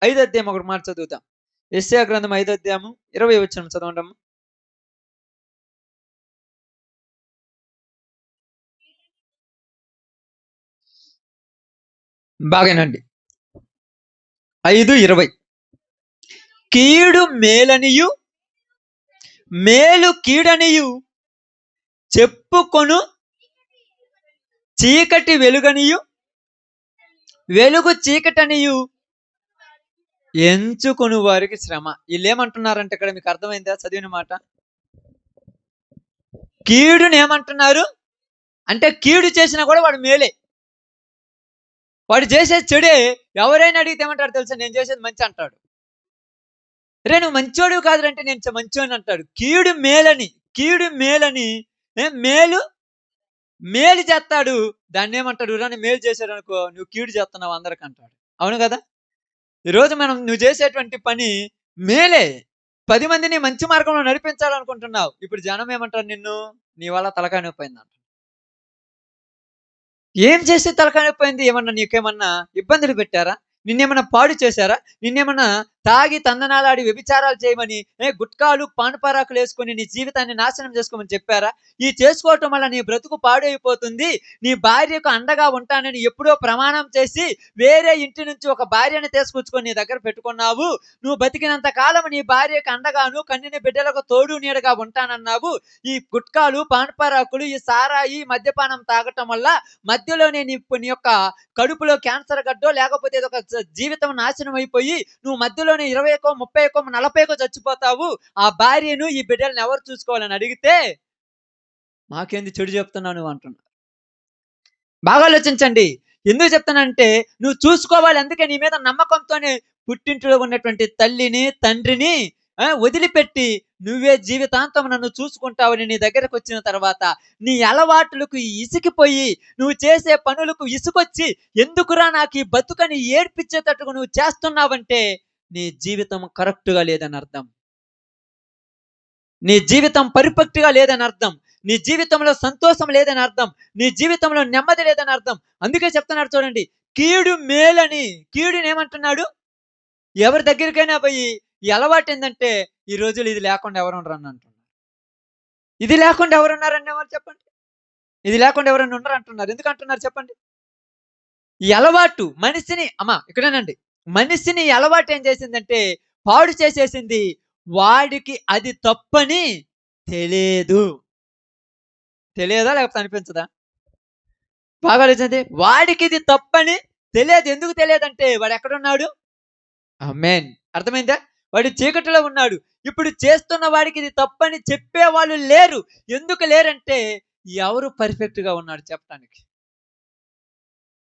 5వ అధ్యాయం ఒకటి మాట చదువుతాం. యెషయా గ్రంథం 5వ అధ్యాయము 20వ వచనం చదవండి. బాగానండి. 5:20 కీడు మేలనియు మేలు కీడనియు చెప్పుకొను చీకటి వెలుగనియు వెలుగు చీకటనియు ఎంచుకొను వారికి శ్రమ. వీళ్ళు ఏమంటున్నారంటే ఇక్కడ మీకు అర్థమైందా చదివిన మాట? కీడుని ఏమంటున్నారు అంటే కీడు చేసినా కూడా వాడు మేలే. వాడు చేసేది చెడే. ఎవరైనా అడిగితే ఏమంటాడు తెలుసా? నేను చేసేది మంచి అంటాడు. రే నువ్వు మంచోడు కాదురంటే నేను మంచోని అంటాడు. కీడు మేలని మేలు మేలు చేస్తాడు. దాన్ని ఏమంటాడు? రాని మేలు చేశాడు అనుకో, నువ్వు కీడు చేస్తున్నావు అందరికి అంటాడు. అవును కదా? ఈరోజు నువ్వు చేసేటువంటి పని మేలే. 10 మందిని మంచి మార్గంలో నడిపించాలనుకుంటున్నావు. ఇప్పుడు జనం ఏమంటారు? నిన్ను నీ వల్ల తలకాయ నొప్పి అయిందంట. ఏం చేస్తే తలకాయ నొప్పి అయింది? ఏమన్నా నీకేమన్నా ఇబ్బందులు పెట్టారా? నిన్నేమన్నా పాడు చేశారా? నిన్నేమన్నా తాగి తందనాలాడి వ్యభిచారాలు చేయమని గుట్కాలు పానపరాకులు వేసుకొని నీ జీవితాన్ని నాశనం చేసుకోమని చెప్పారా? ఈ చేసుకోవటం వల్ల నీ బ్రతుకు పాడైపోతుంది. నీ భార్యకు అండగా ఉంటానని ఎప్పుడో ప్రమాణం చేసి వేరే ఇంటి నుంచి ఒక భార్యని తీసుకొచ్చుకొని నీ దగ్గర పెట్టుకున్నావు. నువ్వు బతికినంత కాలం నీ భార్యకు అండగాను కన్నిన బిడ్డలకు తోడు నీడగా ఉంటానన్నావు. ఈ గుట్కాలు పానపరాకులు ఈ సారాయి మద్యపానం తాగటం వల్ల మధ్యలోనే నీ యొక్క కడుపులో క్యాన్సర్ గడ్డో లేకపోతే ఒక జీవితం నాశనం అయిపోయి నువ్వు మధ్యలోనే 20కో 30కో 40కో చచ్చిపోతావు. ఆ భార్యను ఈ బిడ్డలను ఎవరు చూసుకోవాలని అడిగితే మాకేంది చెడు చెప్తున్నావు నువ్వు అంటున్నా. బాగా ఆలోచించండి. ఎందుకు చెప్తానంటే నువ్వు చూసుకోవాలి. అందుకే నీ మీద నమ్మకంతోనే పుట్టింటిలో ఉన్నటువంటి తల్లిని తండ్రిని వదిలిపెట్టి నువ్వే జీవితాంతం నన్ను చూసుకుంటావని నీ దగ్గరకు వచ్చిన తర్వాత నీ అలవాట్లకు ఇసికిపోయి నువ్వు చేసే పనులకు ఇసుకొచ్చి ఎందుకురా నాకు ఈ బతుకని ఏడ్పించేటట్టుగా నువ్వు చేస్తున్నావంటే నీ జీవితం కరెక్ట్గా లేదని అర్థం. నీ జీవితం పర్ఫెక్ట్గా లేదని అర్థం. నీ జీవితంలో సంతోషం లేదని అర్థం. నీ జీవితంలో నెమ్మది లేదని అర్థం. అందుకే చెప్తున్నాడు చూడండి, కీడు మేలని. కీడుని ఏమంటున్నాడు? ఎవరి దగ్గరికైనా పోయి ఈ అలవాటు ఏంటంటే ఈ రోజులు ఇది లేకుండా ఎవరు ఉండరు అని అంటున్నారు. ఇది లేకుండా ఎవరున్నారని ఎవరు చెప్పండి? ఇది లేకుండా ఎవరన్నా ఉండరు అంటున్నారు. ఎందుకు అంటున్నారు చెప్పండి? ఈ అలవాటు మనిషిని ఇక్కడేనండి, మనిషిని అలవాటు ఏం చేసిందంటే పాడు చేసేసింది. వాడికి అది తప్పని తెలియదు. తెలియదా లేకపోతే అనిపించదా? బాగా ఆలోచించండి. వాడికి ఇది తప్పని తెలియదు. ఎందుకు తెలియదంటే వాడు ఎక్కడున్నాడు? ఆమేన్. అర్థమైందా? వాడు చీకటిలో ఉన్నాడు. ఇప్పుడు చేస్తున్న వాడికి ఇది తప్పని చెప్పేవాళ్ళు లేరు. ఎందుకు లేరంటే ఎవరు పర్ఫెక్ట్గా ఉన్నాడు చెప్పటానికి.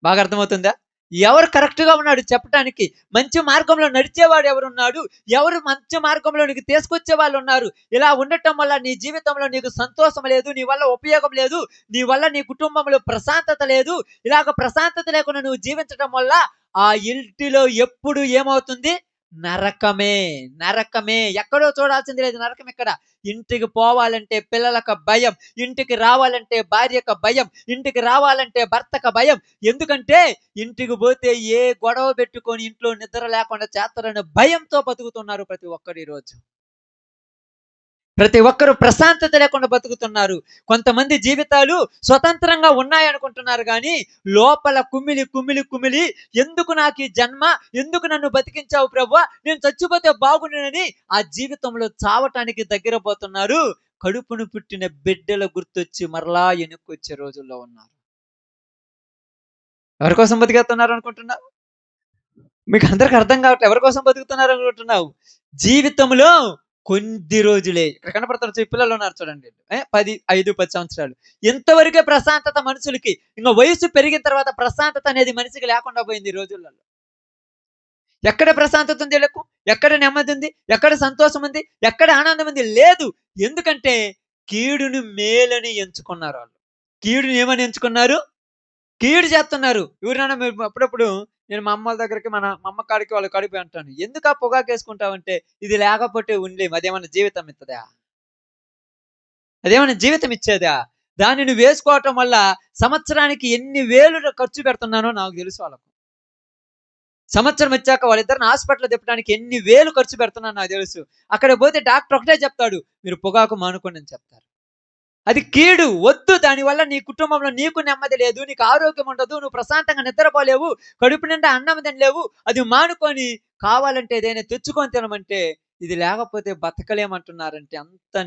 బాగా అర్థమవుతుందా? ఎవరు కరెక్ట్గా ఉన్నాడు చెప్పటానికి. మంచి మార్గంలో నడిచేవాడు ఎవరున్నాడు? ఎవరు మంచి మార్గంలో నీకు తీసుకొచ్చే వాళ్ళు ఉన్నారు. ఇలా ఉండటం వల్ల నీ జీవితంలో నీకు సంతోషం లేదు, నీ వల్ల ఉపయోగం లేదు, నీ వల్ల నీ కుటుంబంలో ప్రశాంతత లేదు. ఇలాగ ప్రశాంతత లేకుండా నువ్వు జీవించడం వల్ల ఆ ఇంటిలో ఎప్పుడు ఏమవుతుంది? నరకమే. నరకమే. ఎక్కడో చూడాల్సింది లేదు నరకం ఇక్కడ. ఇంటికి పోవాలంటే పిల్లలకు భయం, ఇంటికి రావాలంటే భార్యకు భయం, ఇంటికి రావాలంటే భర్తకు భయం. ఎందుకంటే ఇంటికి పోతే ఏ గొడవ పెట్టుకొని ఇంట్లో నిద్ర లేకుండా చేస్తారనే భయంతో బతుకుతున్నారు ప్రతి ఒక్కరు ఈరోజు. ప్రతి ఒక్కరూ ప్రశాంతత లేకుండా బతుకుతున్నారు. కొంతమంది జీవితాలు స్వతంత్రంగా ఉన్నాయనుకుంటున్నారు కానీ లోపల కుమిలి కుమిలి కుమిలి ఎందుకు నాకు ఈ జన్మ, ఎందుకు నన్ను బతికించావు ప్రభువా, నేను చచ్చిపోతే బాగుండునని ఆ జీవితంలో చావటానికి దగ్గర పోతున్నారు. కడుపును పుట్టిన బిడ్డల గుర్తొచ్చి మరలా వెనక్కొచ్చే రోజుల్లో ఉన్నారు. ఎవరి కోసం బతికేస్తున్నారు అనుకుంటున్నావు? మీకు అందరికి అర్థం కావట్లేదు. ఎవరి కోసం బతుకుతున్నారు అనుకుంటున్నావు? జీవితంలో కొద్ది రోజులే. ఇక్కడ కనపడతారు ఈ పిల్లలు ఉన్నారు చూడండి, 5-10 సంవత్సరాలు. ఇంతవరకే ప్రశాంతత మనుషులకి. ఇంకా వయసు పెరిగిన తర్వాత ప్రశాంతత అనేది మనిషికి లేకుండా పోయింది ఈ రోజులలో. ఎక్కడ ప్రశాంతత ఉంది వీళ్ళకు? ఎక్కడ నెమ్మది ఉంది? ఎక్కడ సంతోషం ఉంది? ఎక్కడ ఆనందం ఉంది? లేదు. ఎందుకంటే కీడుని మేలని ఎంచుకున్నారు వాళ్ళు. కీడుని ఏమని ఎంచుకున్నారు? కీడు చేస్తున్నారు. ఎవరైనా మీరు అప్పుడప్పుడు నేను మా అమ్మ వాళ్ళ దగ్గరికి మా అమ్మ కాడికి వాళ్ళ కాడికి పోయి అంటాను, ఎందుకు ఆ పొగాకు వేసుకుంటావంటే, ఇది లేకపోతే ఉండలేము. అదేమన్నా జీవితం ఇస్తుందా? అదేమన్నా జీవితం ఇచ్చేదా? దాన్ని నువ్వు వేసుకోవటం వల్ల సంవత్సరానికి ఎన్ని వేలు ఖర్చు పెడుతున్నానో నాకు తెలుసు. వాళ్ళకు సంవత్సరం వచ్చాక వాళ్ళిద్దరిని హాస్పిటల్ తిప్పడానికి ఎన్ని వేలు ఖర్చు పెడుతున్నానో నాకు తెలుసు. అక్కడ పోతే డాక్టర్ ఒకటే చెప్తాడు, మీరు పొగాకు మానుకోండి అని చెప్తారు. అది కీడు, వద్దు. దానివల్ల నీ కుటుంబంలో నీకు నెమ్మది లేదు, నీకు ఆరోగ్యం ఉండదు, నువ్వు ప్రశాంతంగా నిద్రపోలేవు, కడుపు నిండా అన్నం తినలేవు. అది మానుకొని కావాలంటే ఏదైనా తెచ్చుకొని తినమంటే ఇది లేకపోతే బతకలేమంటున్నారంటే అంత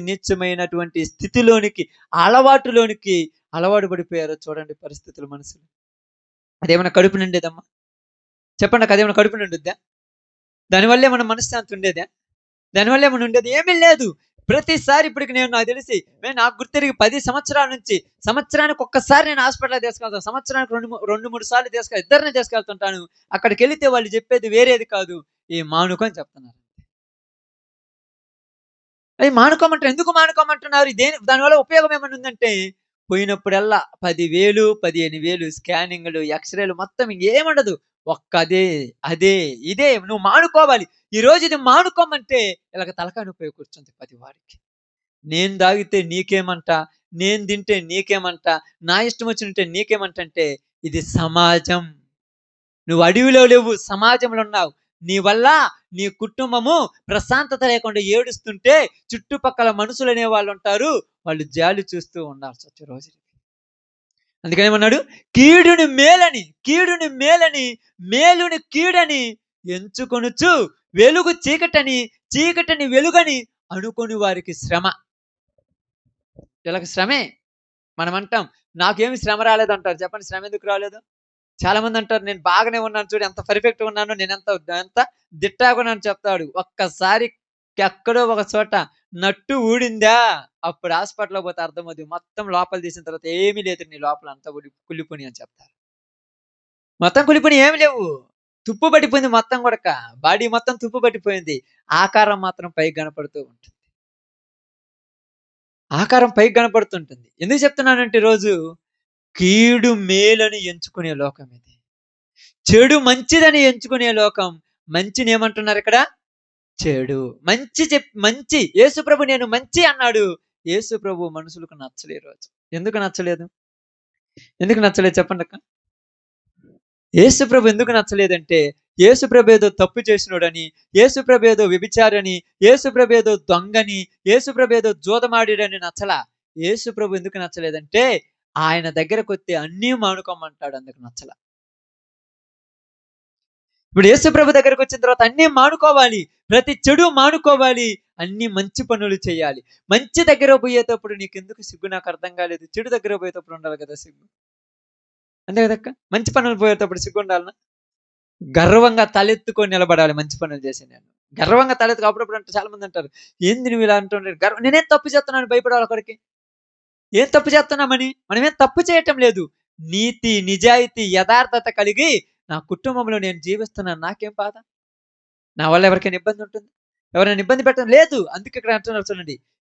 నీచమైనటువంటి స్థితిలోనికి, అలవాటులోనికి అలవాటు పడిపోయారో చూడండి పరిస్థితులు మనుషులు. అదేమన్నా కడుపు నిండేదమ్మా? చెప్పండి, అదేమన్నా కడుపు నిండుద్దా? దానివల్ల ఏమన్నా మనశ్శాంతి ఉండేదా? దానివల్ల ఏమన్నా ఉండేది? ఏమీ లేదు. ప్రతిసారి ఇప్పటికి నాకు తెలిసి నాకు గుర్తిరిగి 10 సంవత్సరాల నుంచి సంవత్సరానికి ఒక్కసారి నేను హాస్పిటల్ తీసుకెళ్తాను. సంవత్సరానికి 2-3 సార్లు ఇద్దరిని తీసుకెళ్తుంటాను. అక్కడికి వెళితే వాళ్ళు చెప్పేది వేరేది కాదు, ఈ మానుకొని చెప్తున్నారు. అది మానుకోమంటారు. ఎందుకు మానుకోమంటున్నారు? దానివల్ల ఉపయోగం ఏమన్నా ఉందంటే, పోయినప్పుడల్లా 10,000, 15,000 స్కానింగ్లు, ఎక్స్రేలు, మొత్తం ఇంకేముండదు. అదే ఇదే నువ్వు మానుకోవాలి. ఈ రోజు ఇది మానుకోమంటే ఇలాగ తలకాయ నొప్పి కూర్చుంది ప్రతి వాడికి. నేను తాగితే నీకేమంట, నేను తింటే నీకేమంట, నా ఇష్టం వచ్చినట్టే నీకేమంటే, ఇది సమాజం. నువ్వు అడవిలో లేవు, సమాజంలో ఉన్నావు. నీ వల్ల నీ కుటుంబము ప్రశాంతత లేకుండా ఏడుస్తుంటే చుట్టుపక్కల మనుషులు అనే వాళ్ళు ఉంటారు, వాళ్ళు జాలి చూస్తూ ఉండాల్సి వచ్చే రోజు. అందుకని ఏమన్నాడు? కీడుని మేలని మేలుని కీడని ఎంచుకొనుచు వెలుగు చీకటని, చీకటిని వెలుగని అనుకొని వారికి శ్రమ. వీళ్ళకి శ్రమే. మనం అంటాం నాకేమి శ్రమ రాలేదంటారు. చెప్పండి, శ్రమ ఎందుకు రాలేదు? చాలా మంది అంటారు నేను బాగానే ఉన్నాను, చూడు ఎంత పర్ఫెక్ట్గా ఉన్నాను, నేను ఎంత దిట్టాకున్నాను చెప్తాడు. ఒక్కసారి ఎక్కడో ఒక చోట నట్టు ఊడిందా అప్పుడు హాస్పిటల్లో పోతే అర్థమవుతుంది. మొత్తం లోపల తీసిన తర్వాత ఏమీ లేదు, నీ లోపల అంతా కుళ్ళిపోయి అని చెప్తారు. మొత్తం కుళ్ళిపోయి ఏమి లేవు, తుప్పు పట్టిపోయింది మొత్తం కూడా. బాడీ మొత్తం తుప్పు పట్టిపోయింది, ఆకారం మాత్రం పైకి కనపడుతూ ఉంటుంది. ఆకారం పైకి కనపడుతుంటుంది. ఎందుకు చెప్తున్నానంటే రోజు కీడు మేలని ఎంచుకునే లోకం ఇది. చెడు మంచిదని ఎంచుకునే లోకం. మంచిని ఏమంటున్నారు ఇక్కడ? చెడు. మంచి యేసుప్రభు నేను మంచి అన్నాడు. యేసుప్రభు మనుషులకు నచ్చలేదు రోజు. ఎందుకు నచ్చలేదు? చెప్పండి అక్క. యేసుప్రభు ఎందుకు నచ్చలేదంటే, యేసుప్రభు ఏదో తప్పు చేసినోడని, యేసుప్రభు ఏదో వ్యభిచారని, యేసుప్రభు ఏదో దొంగని, యేసుప్రభు ఏదో జూదమాడిడని నచ్చలా. యేసుప్రభు ఎందుకు నచ్చలేదంటే ఆయన దగ్గరకు వస్తే అన్నీ మానుకోమంటాడు, అందుకు నచ్చలా. ఇప్పుడు యేసుప్రభు దగ్గరకు వచ్చిన తర్వాత అన్నీ మానుకోవాలి, ప్రతి చెడు మానుకోవాలి, అన్ని మంచి పనులు చేయాలి. మంచి దగ్గర పోయేటప్పుడు నీకెందుకు సిగ్గు నాకు అర్థం కాలేదు. చెడు దగ్గర పోయేటప్పుడు ఉండాలి కదా సిగ్గు, అంతే కదక్క. మంచి పనులు పోయేటప్పుడు సిగ్గు ఉండాలన్నా? గర్వంగా తలెత్తుకొని నిలబడాలి. మంచి పనులు చేసి నేను గర్వంగా తలెత్తుకు. అప్పుడప్పుడు అంటే చాలా మంది అంటారు, ఏంది నువ్వు ఇలా అంటుండే, నేనేం తప్పు చేస్తున్నాను భయపడాలి ఒకరికి. ఏం తప్పు చేస్తున్నామని? మనమేం తప్పు చేయటం లేదు. నీతి, నిజాయితీ, యథార్థత కలిగి నా కుటుంబంలో నేను జీవిస్తున్నాను, నాకేం బాధ? నా వల్ల ఎవరికైనా ఇబ్బంది ఉంటుంది? ఎవరైనా ఇబ్బంది పెట్టడం లేదు. అందుకే ఇక్కడ అంటున్నారు చూడండి,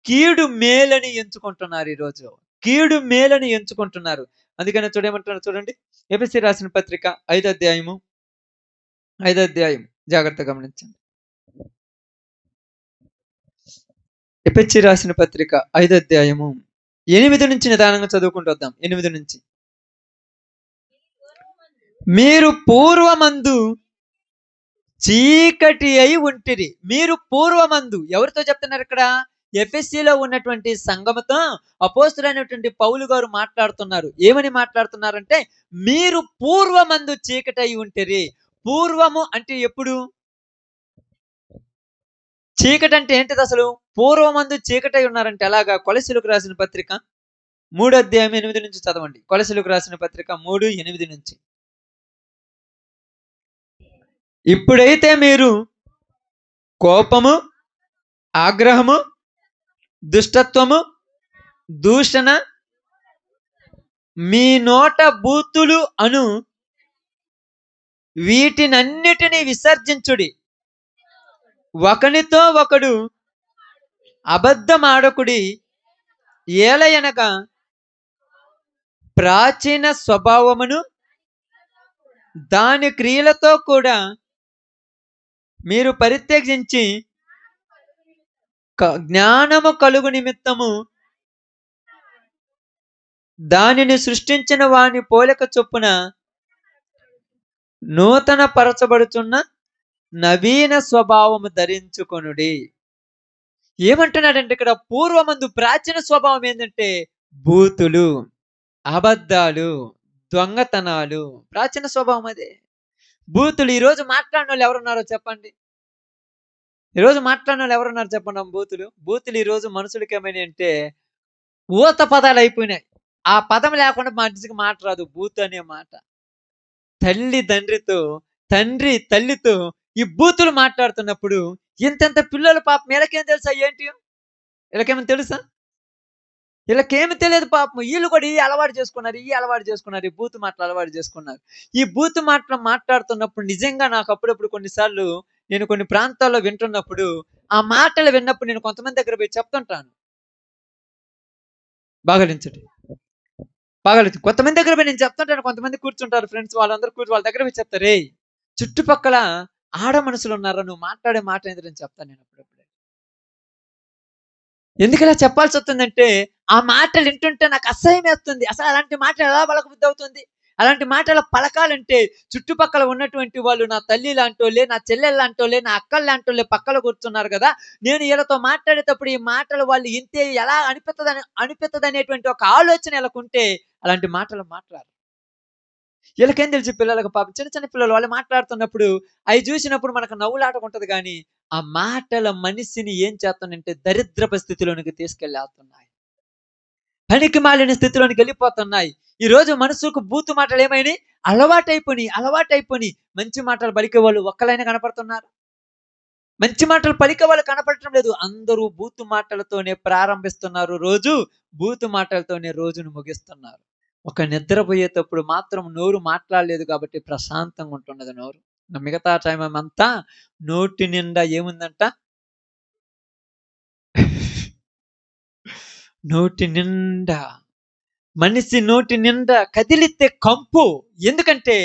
కీడు మేలని ఎంచుకుంటున్నారు. ఈరోజు కీడు మేలని ఎంచుకుంటున్నారు. అందుకని చూడేమంటున్నారు చూడండి, ఎఫెసీ రాసిన పత్రిక 5వ అధ్యాయము జాగ్రత్తగా గమనించండి. ఎఫెసీ రాసిన పత్రిక 5వ అధ్యాయము 8 నుంచి నిదానంగా చదువుకుంటూ వద్దాం. 8 నుంచి. మీరు పూర్వమందు చీకటి అయి ఉంటిరి. మీరు పూర్వమందు ఎవరితో చెప్తున్నారు ఇక్కడ? ఎఫెసీలో ఉన్నటువంటి సంఘముతో అపోస్తులైనటువంటి పౌలు గారు మాట్లాడుతున్నారు. ఏమని మాట్లాడుతున్నారంటే, మీరు పూర్వమందు చీకటై ఉంటిరి. పూర్వము అంటే ఎప్పుడు? చీకటి అంటే ఏంటిది అసలు? పూర్వమందు చీకటై ఉన్నారంటే ఎలాగా? కొలస్సీలకు రాసిన పత్రిక 3:8 నుంచి చదవండి. కొలస్సీలకు రాసిన పత్రిక 3:8 నుంచి. ఇప్పుడైతే మీరు కోపము, ఆగ్రహము, దుష్టత్వము, దూషణ, మీ నోట బూతులు అను వీటినన్నిటినీ విసర్జించుడి. ఒకనితో ఒకడు అబద్ధమాడకుడి. ఏలయనగా ప్రాచీన స్వభావమును దాని క్రియలతో కూడా మీరు పరిత్యజించి జ్ఞానము కలుగు నిమిత్తము దానిని సృష్టించిన వాని పోలిక చొప్పున నూతన పరచబడుచున్న నవీన స్వభావము ధరించుకొనుడి. ఏమంటున్నాడంటే ఇక్కడ, పూర్వమందు ప్రాచీన స్వభావం ఏంటంటే బూతులు, అబద్ధాలు, దొంగతనాలు. ప్రాచీన స్వభావం అదే. బూతులు. ఈరోజు మాట్లాడిన వాళ్ళు ఎవరున్నారో చెప్పండి. ఈరోజు మాట్లాడిన వాళ్ళు ఎవరున్నారు చెప్పండి. బూతులు బూతులు ఈరోజు మనుషులకి ఏమైనా అంటే ఊత పదాలు అయిపోయినాయి. ఆ పదం లేకుండా మనిషికి మాట రాదు. బూత్ అనే మాట. తండ్రి తల్లితో ఈ బూతులు మాట్లాడుతున్నప్పుడు ఇంతెంత పిల్లలు పాపం వీళ్ళకేం తెలుసా? ఏంటి వీళ్ళకేమో తెలుసా? వీళ్ళకేమి తెలియదు పాపం. వీళ్ళు కూడా ఈ అలవాటు చేసుకున్నారు, ఈ బూతు మాటలు అలవాటు చేసుకున్నారు. ఈ బూతు మాటలు మాట్లాడుతున్నప్పుడు నిజంగా నాకు అప్పుడప్పుడు కొన్నిసార్లు నేను కొన్ని ప్రాంతాల్లో వింటున్నప్పుడు, ఆ మాటలు విన్నప్పుడు నేను కొంతమంది దగ్గర పోయి చెప్తుంటాను. బాగలించండి. కొంతమంది దగ్గర పోయి నేను చెప్తుంటాను. కొంతమంది కూర్చుంటారు ఫ్రెండ్స్, వాళ్ళందరూ వాళ్ళ దగ్గర పోయి చెప్తారు, రే చుట్టుపక్కల ఆడ మనుషులు ఉన్నారా, నువ్వు మాట్లాడే మాట ఏంటని చెప్తాను నేను అప్పుడప్పుడు. ఎందుకు ఇలా చెప్పాల్సి వస్తుందంటే, ఆ మాటలు వింటుంటే నాకు అసహ్యం వేస్తుంది. అసలు అలాంటి మాటలు ఎలా పలకబుద్ధి అవుతుంది? అలాంటి మాటలు పలకాలంటే చుట్టుపక్కల ఉన్నటువంటి వాళ్ళు నా తల్లి లాంటోళ్ళే, నా చెల్లెలు లాంటోళ్ళే, నా అక్కలు లాంటోళ్ళే పక్కన కూర్చున్నారు కదా. నేను వీళ్ళతో మాట్లాడేటప్పుడు ఈ మాటలు వాళ్ళు ఇంతే ఎలా అనిపిస్తుంది అనేటువంటి ఒక ఆలోచన వీళ్ళకుంటే అలాంటి మాటలు మాట్లాడు. వీళ్ళకేం తెలుసు? పిల్లలకు పాపం చిన్న చిన్న పిల్లలు వాళ్ళు మాట్లాడుతున్నప్పుడు అవి చూసినప్పుడు మనకు నవ్వులాటకు ఉంటది. కానీ ఆ మాటల మనిషిని ఏం చేస్తానంటే దరిద్రప స్థితిలోనికి తీసుకెళ్ళేస్తున్నాయి. పనికి మాలిన స్థితిలోనికి వెళ్ళిపోతున్నాయి. ఈ రోజు మనసుకు బూతు మాటలు ఏమైనాయి? అలవాటైపోయి మంచి మాటలు పలికే వాళ్ళు ఒక్కలైనా కనపడుతున్నారు? మంచి మాటలు పలికే వాళ్ళు కనపడటం లేదు. అందరూ బూతు మాటలతోనే ప్రారంభిస్తున్నారు రోజు, బూతు మాటలతోనే రోజును ముగిస్తున్నారు. ఒక నిద్రపోయేటప్పుడు మాత్రం నోరు మాట్లాడలేదు కాబట్టి ప్రశాంతంగా ఉంటున్నది నోరు. మిగతా టైం అంతా నోటి నిండా ఏముందంట? నోటి నిండా మనిషి నోటి నిండా కదిలితే కంపు. ఎందుకంటే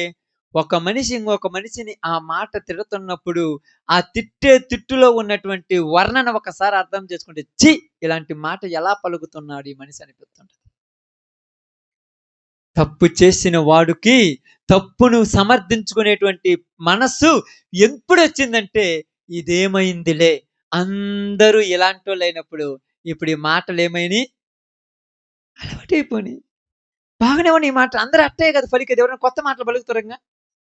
ఒక మనిషి ఇంకొక మనిషిని ఆ మాట తిడుతున్నప్పుడు ఆ తిట్టులో ఉన్నటువంటి వర్ణన ఒకసారి అర్థం చేసుకుంటే, ఛీ ఇలాంటి మాట ఎలా పలుకుతున్నాడు ఈ మనిషి అనిపిస్తుంటది. తప్పు చేసిన వాడికి తప్పును సమర్థించుకునేటువంటి మనస్సు ఎప్పుడు వచ్చిందంటే, ఇదేమైందిలే అందరూ ఇలాంటి వాళ్ళు అయినప్పుడు ఇప్పుడు ఈ మాటలు ఏమైనాయి? అలవాటైపోయి. బాగానే ఉన్నాయి ఈ మాట. అందరూ అట్టే కదా పలికేది. ఎవరైనా కొత్త మాటలు పలుకుతారంగా?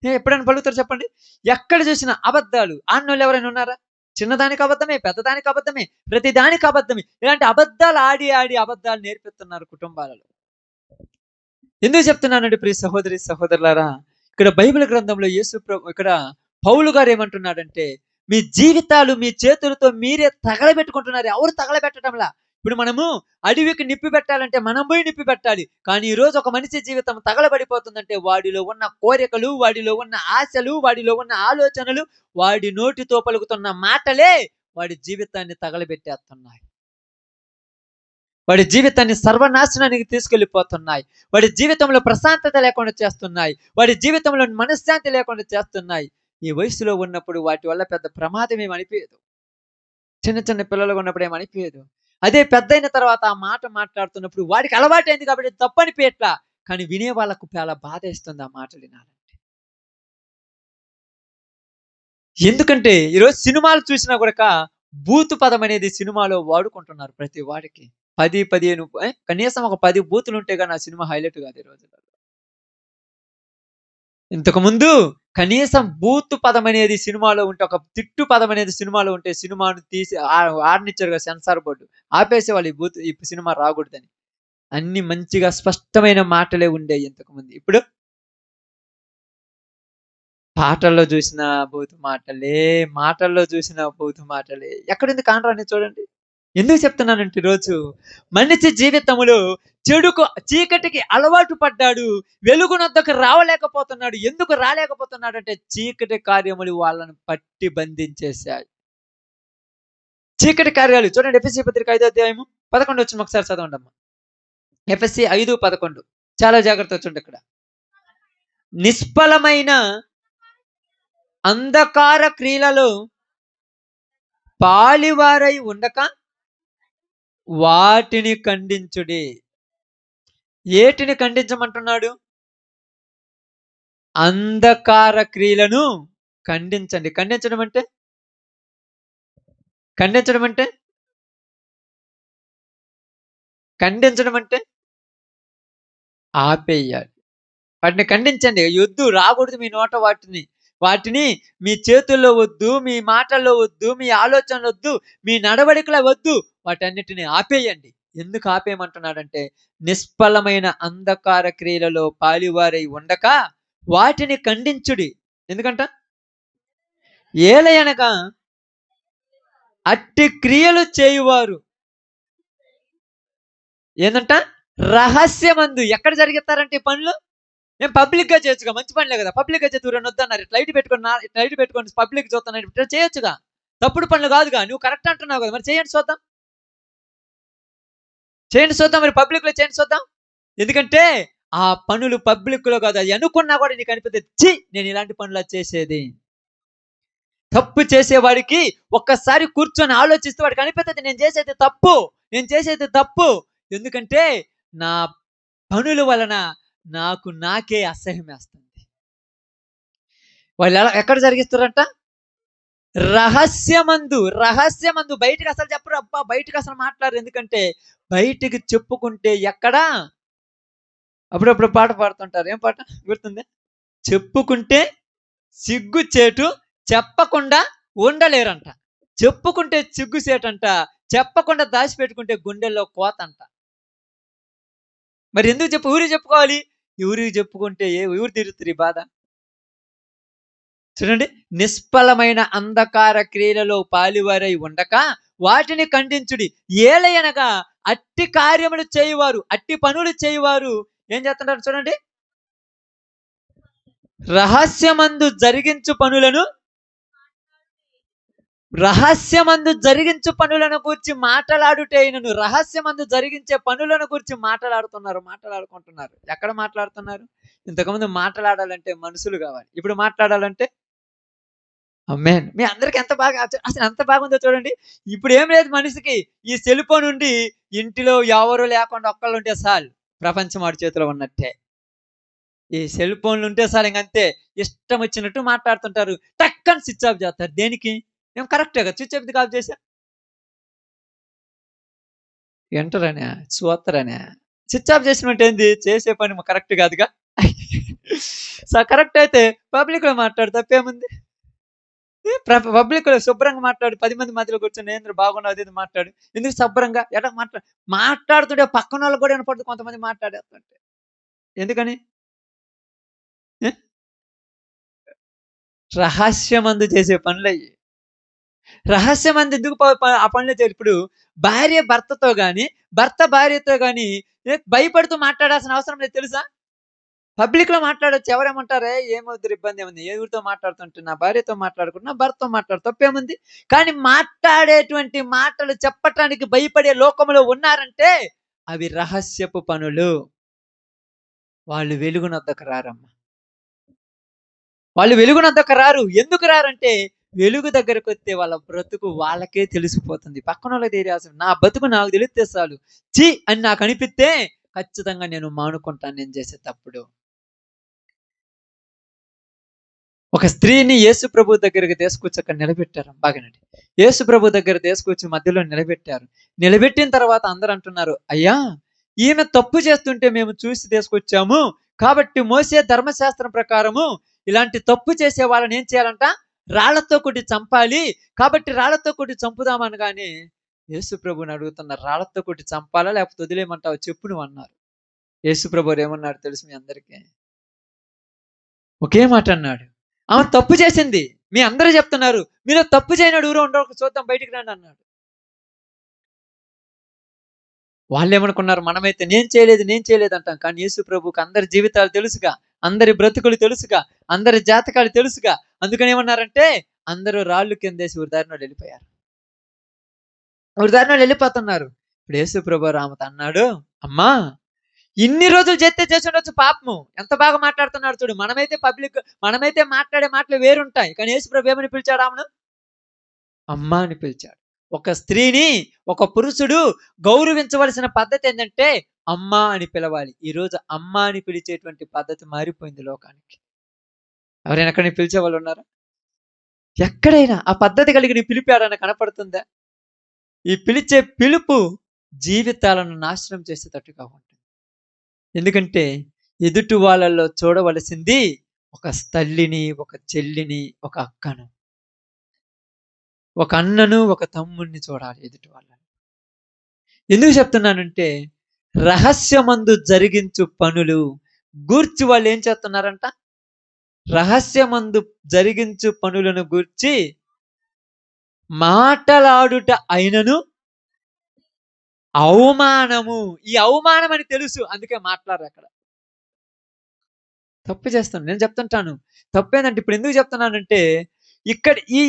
ఎప్పుడైనా పలుకుతారు చెప్పండి? ఎక్కడ చూసినా అబద్ధాలు ఆడినోళ్ళు ఎవరైనా ఉన్నారా? చిన్నదానికి అబద్ధమే, పెద్దదానికి అబద్ధమే, ప్రతి దానికి అబద్ధమే. ఇలాంటి అబద్ధాలు ఆడి అబద్ధాలు నేర్పిస్తున్నారు కుటుంబాలలో. ఎందుకు చెప్తున్నానండి ప్రియ సహోదరి సహోదరులారా? ఇక్కడ బైబిల్ గ్రంథంలో ఇక్కడ పౌలు గారు ఏమంటున్నాడంటే, మీ జీవితాలు మీ చేతులతో మీరే తగలబెట్టుకుంటున్నారు. ఎవరు తగలబెట్టడంలా? ఇప్పుడు మనము అడవికి నిప్పి పెట్టాలంటే మనం పోయి నిప్పి పెట్టాలి. కానీ ఈ రోజు ఒక మనిషి జీవితం తగలబడిపోతుందంటే వాడిలో ఉన్న కోరికలు, వాడిలో ఉన్న ఆశలు, వాడిలో ఉన్న ఆలోచనలు, వాడి నోటితో పలుకుతున్న మాటలే వాడి జీవితాన్ని తగలబెట్టేస్తున్నాయి. వాడి జీవితాన్ని సర్వనాశనానికి తీసుకెళ్లిపోతున్నాయి. వాడి జీవితంలో ప్రశాంతత లేకుండా చేస్తున్నాయి. వాడి జీవితంలో మనశ్శాంతి లేకుండా చేస్తున్నాయి. ఈ వయసులో ఉన్నప్పుడు వాటి వల్ల పెద్ద ప్రమాదం ఏమి అనిపించదు. చిన్న చిన్న పిల్లలుగా ఉన్నప్పుడు ఏమి అనిపించదు. అదే పెద్దయిన తర్వాత ఆ మాట మాట్లాడుతున్నప్పుడు వాడికి అలవాటైంది కాబట్టి తప్పు అనిపించట్లా. కానీ వినే వాళ్ళకు చాలా బాధ ఇస్తుంది ఆ మాటలు వినాలంటే. ఎందుకంటే ఈరోజు సినిమాలు చూసినా కూడా బూతు పదం అనేది సినిమాలో వాడుకుంటున్నారు ప్రతి వాడికి. 10, 15 కనీసం ఒక 10 బూతులు ఉంటే గాని ఆ సినిమా హైలైట్ కాదు ఈ రోజుల్లో. ఇంతకుముందు కనీసం బూతు పదం అనేది సినిమాలో ఉంటే, ఒక తిట్టు పదం అనేది సినిమాలో ఉంటే సినిమాను తీసి ఆడనిచ్చారు కదా సెన్సార్ బోర్డు. ఆపేసేవాళ్ళు ఈ సినిమా రాకూడదని. అన్ని మంచిగా స్పష్టమైన మాటలే ఉండేయి ఇంతకుముందు. ఇప్పుడు పాటల్లో చూసిన బూతు మాటలే, మాటల్లో చూసిన బూతు మాటలే. ఎక్కడుంది కానరాని చూడండి. ఎందుకు చెప్తున్నానంటే ఈరోజు మనిషి జీవితములో చీకటికి అలవాటు పడ్డాడు. వెలుగునొద్దకు రావలేకపోతున్నాడు. ఎందుకు రాలేకపోతున్నాడంటే చీకటి కార్యములు వాళ్ళను పట్టి బంధించేశాయి. చీకటి కార్యాలు చూడండి. ఎఫెసీ పత్రిక 5వ అధ్యాయము 11 వచనం ఒకసారి చదవండి అమ్మా. ఎఫెసీ 5:11 చాలా జాగ్రత్తగా చూడండి. ఇక్కడ నిష్ఫలమైన అంధకార క్రియలలో పాలివారై ఉండక వాటిని ఖండించుడి. ఏటిని ఖండించమంటున్నాడు? అంధకార క్రియలను ఖండించండి. ఖండించడం అంటే ఖండించడం అంటే ఖండించడం అంటే ఆపేయాలి. వాటిని ఖండించండి. యొద్దు, రాకూడదు మీ నోట వాటిని మీ చేతుల్లో వద్దు, మీ మాటల్లో వద్దు, మీ ఆలోచనలు వద్దు, మీ నడవడికలో వద్దు. వాటన్నిటిని ఆపేయండి. ఎందుకు ఆపేయమంటున్నాడంటే నిష్ఫలమైన అంధకార క్రియలలో పాలివారై ఉండక వాటిని ఖండించుడి. ఎందుకంట ఏలయనగా అట్టి క్రియలు చేయువారు ఏందంట రహస్యమందు. ఎక్కడ జరిగిస్తారంటే ఈ పనులు? ఏం పబ్లిక్ గా చేయొచ్చుగా, మంచి పనులే కదా. పబ్లిక్ గా చేతురని వద్దన్నారు. ఇట్లా లైట్ పెట్టుకొని పబ్లిక్ చూస్తున్నాడు. ఇట్లా చేయొచ్చుగా, తప్పుడు పనులు కాదుగా. నువ్వు కరెక్ట్ అంటున్నావు కదా, మరి చేయండి చూద్దాం. మరి పబ్లిక్ లో చేయండి చూద్దాం. ఎందుకంటే ఆ పనులు పబ్లిక్ లో కాదు. అది అనుకున్నా కూడా నీకు అనిపిస్తుంది, నేను ఇలాంటి పనులు చేసేది. తప్పు చేసేవాడికి ఒక్కసారి కూర్చొని ఆలోచిస్తే వాడికి అనిపిస్తుంది, నేను చేసేది తప్పు. ఎందుకంటే నా పనుల వలన నాకే అసహ్యం వేస్తుంది. వాళ్ళు ఎక్కడ జరిగిస్తారంట? రహస్యమందు. బయటికి అసలు చెప్పరు. అబ్బా, బయటికి అసలు మాట్లాడరు. ఎందుకంటే బయటికి చెప్పుకుంటే ఎక్కడా అప్పుడప్పుడు పాట పాడుతుంటారు. ఏం పాట గుర్తుంది? చెప్పుకుంటే సిగ్గుచేటు, చెప్పకుండా ఉండలేరంట. చెప్పుకుంటే సిగ్గుచేటంట, చెప్పకుండా దాచిపెట్టుకుంటే గుండెల్లో కోతంట. మరి ఎందుకు ఊరికి చెప్పుకోవాలి? ఊరికి చెప్పుకుంటే ఊరు తీరుతుంది బాధ. చూడండి, నిష్ఫలమైన అంధకార క్రియలలో పాలివారై ఉండక వాటిని ఖండించుడి. ఏలయనగా అట్టి కార్యములు చేయువారు, అట్టి పనులు చేయువారు ఏం చేస్తుంటారు చూడండి. రహస్యమందు జరిగించు పనులను గురించి మాట్లాడుటైనను. రహస్యమందు జరిగించే పనులను గురించి మాట్లాడుకుంటున్నారు. ఎక్కడ మాట్లాడుతున్నారు? ఇంతకుముందు మాట్లాడాలంటే మనుషులు కావాలి, ఇప్పుడు మాట్లాడాలంటే అమ్మేన్. మీ అందరికి అసలు ఎంత బాగుందో చూడండి. ఇప్పుడు ఏం లేదు మనిషికి. ఈ సెల్ ఫోన్ ఉండి ఇంటిలో ఎవరు లేకుండా ఒక్కళ్ళు ఉంటే చాలు, ప్రపంచం వాడి చేతిలో ఉన్నట్టే. ఈ సెల్ ఫోన్లు ఉంటే చాలు, ఇంకంతే. ఇష్టం వచ్చినట్టు మాట్లాడుతుంటారు. టక్కని స్విచ్ ఆఫ్ చేస్తారు. దేనికి? ఏం కరెక్టే కదా, స్విచ్ ఆఫ్ చేశా ఎంటరనే చూత్తరనే. స్విచ్ ఆఫ్ చేసినట్టు ఏంది? చేసే పని కరెక్ట్ కాదుగా. కరెక్ట్ అయితే పబ్లిక్ లో మాట్లాడు, తప్పేముంది? పబ్లిక్ లో శుభ్రంగా మాట్లాడు. 10 మంది మధ్యలో కూర్చొని ఏంద్ర బాగున్నావు అది మాట్లాడు. ఎందుకు శుభ్రంగా ఎట్లా మాట్లాడుతుంటే పక్కన వాళ్ళు కూడా వినపడుతుంది కొంతమంది మాట్లాడేస్తుంటే. ఎందుకని? రహస్యమందు చేసే పనులయ్యి. రహస్యమందు ఎందుకు ఆ పనులు చేయాలి? ఇప్పుడు భార్య భర్తతో గాని, భర్త భార్యతో గాని భయపడుతూ మాట్లాడాల్సిన అవసరం లేదు, తెలుసా? పబ్లిక్ లో మాట్లాడొచ్చు. ఎవరేమంటారే ఏమవుతుంది, ఇబ్బంది ఏముంది? ఎవరితో మాట్లాడుతుంటే నా భార్యతో మాట్లాడుకుంటున్నా, భర్తతో మాట్లాడు, తప్పేముంది? కానీ మాట్లాడేటువంటి మాటలు చెప్పటానికి భయపడే లోకంలో ఉన్నారంటే అవి రహస్యపు పనులు. వాళ్ళు వెలుగునొద్దకు రారమ్మా. వాళ్ళు వెలుగునొద్దకు రారు. ఎందుకు రారంటే వెలుగు దగ్గరకు వస్తే వాళ్ళ బ్రతుకు వాళ్ళకే తెలిసిపోతుంది. పక్కన వాళ్ళకి తెలియాల్సింది. నా బతుకు నాకు తెలిస్తే చాలు, అని నాకు అనిపిస్తే ఖచ్చితంగా నేను మానుకుంటాను నేను చేసే తప్పుడు. ఒక స్త్రీని యేసు ప్రభు దగ్గరికి తీసుకొచ్చి అక్కడ నిలబెట్టారు. బాగానండి. యేసు ప్రభు దగ్గర తీసుకొచ్చి మధ్యలో నిలబెట్టారు. నిలబెట్టిన తర్వాత అందరూ అంటున్నారు, అయ్యా ఈమె తప్పు చేస్తుంటే మేము చూసి తీసుకొచ్చాము. కాబట్టి మోసే ధర్మశాస్త్రం ప్రకారము ఇలాంటి తప్పు చేసే వాళ్ళని ఏం చేయాలంట? రాళ్లతో కొట్టి చంపాలి. కాబట్టి రాళ్లతో కొట్టి చంపుదామనగానే యేసు ప్రభుని అడుగుతున్నారు, రాళ్లతో కొట్టి చంపాలా లేకపోతే వదిలేయమంటావా చెప్పు నువ్వు అన్నారు. యేసు ప్రభు ఏమన్నాడు తెలుసు మీ అందరికీ? ఒకే మాట అన్నాడు, ఆమె తప్పు చేసింది. మీ అందరూ చెప్తున్నారు, మీలో తప్పు చేయనాడు ఊరు ఉండవు చూద్దాం బయటికి రండి అన్నాడు. వాళ్ళు ఏమనుకున్నారు, మనమైతే నేను చేయలేదు అంటాం. కానీ యేసు ప్రభువుకి అందరి జీవితాలు తెలుసుగా, అందరి బ్రతుకులు తెలుసుగా, అందరి జాతకాలు తెలుసుగా. అందుకని ఏమన్నారంటే అందరూ రాళ్ళు కిందేసి ఉదాహరణ వెళ్ళిపోయారు. ఉదాహరణ వెళ్ళిపోతున్నారు. ఇప్పుడు యేసు ప్రభు రామత అన్నాడు, అమ్మా ఇన్ని రోజులు చేసి ఉండొచ్చు పాపము. ఎంత బాగా మాట్లాడుతున్నాడు చూడు. మనమైతే మాట్లాడే మాటలు వేరుంటాయి. కానీ యేసు ప్రభు ఏమని పిలిచాడు ఆమెను? అమ్మా అని పిలిచాడు. ఒక స్త్రీని ఒక పురుషుడు గౌరవించవలసిన పద్ధతి ఏంటంటే అమ్మా అని పిలవాలి. ఈరోజు అమ్మా అని పిలిచేటువంటి పద్ధతి మారిపోయింది లోకానికి. ఎవరైనా ఎక్కడిని పిలిచే వాళ్ళు ఉన్నారా? ఎక్కడైనా ఆ పద్ధతి కలిగి నీ పిలిపాడని కనపడుతుందా? ఈ పిలిచే పిలుపు జీవితాలను నాశనం చేసేటట్టుగా ఉంటుంది. ఎందుకంటే ఎదుటి వాళ్ళలో చూడవలసింది ఒక తల్లిని, ఒక చెల్లిని, ఒక అక్కను, ఒక అన్నను, ఒక తమ్ముడిని చూడాలి ఎదుటి వాళ్ళని. ఎందుకు చెప్తున్నానంటే రహస్యమందు జరిగించు పనులు గూర్చి వాళ్ళు ఏం చేస్తున్నారంట? రహస్యమందు జరిగించు పనులను గూర్చి మాటలాడుట అయినను అవమానము. ఈ అవమానం అని తెలుసు, అందుకే మాట్లాడరు. అక్కడ తప్పు చేస్తాను నేను చెప్తుంటాను. తప్పేందంటే ఇప్పుడు ఎందుకు చెప్తున్నానంటే ఇక్కడ ఈ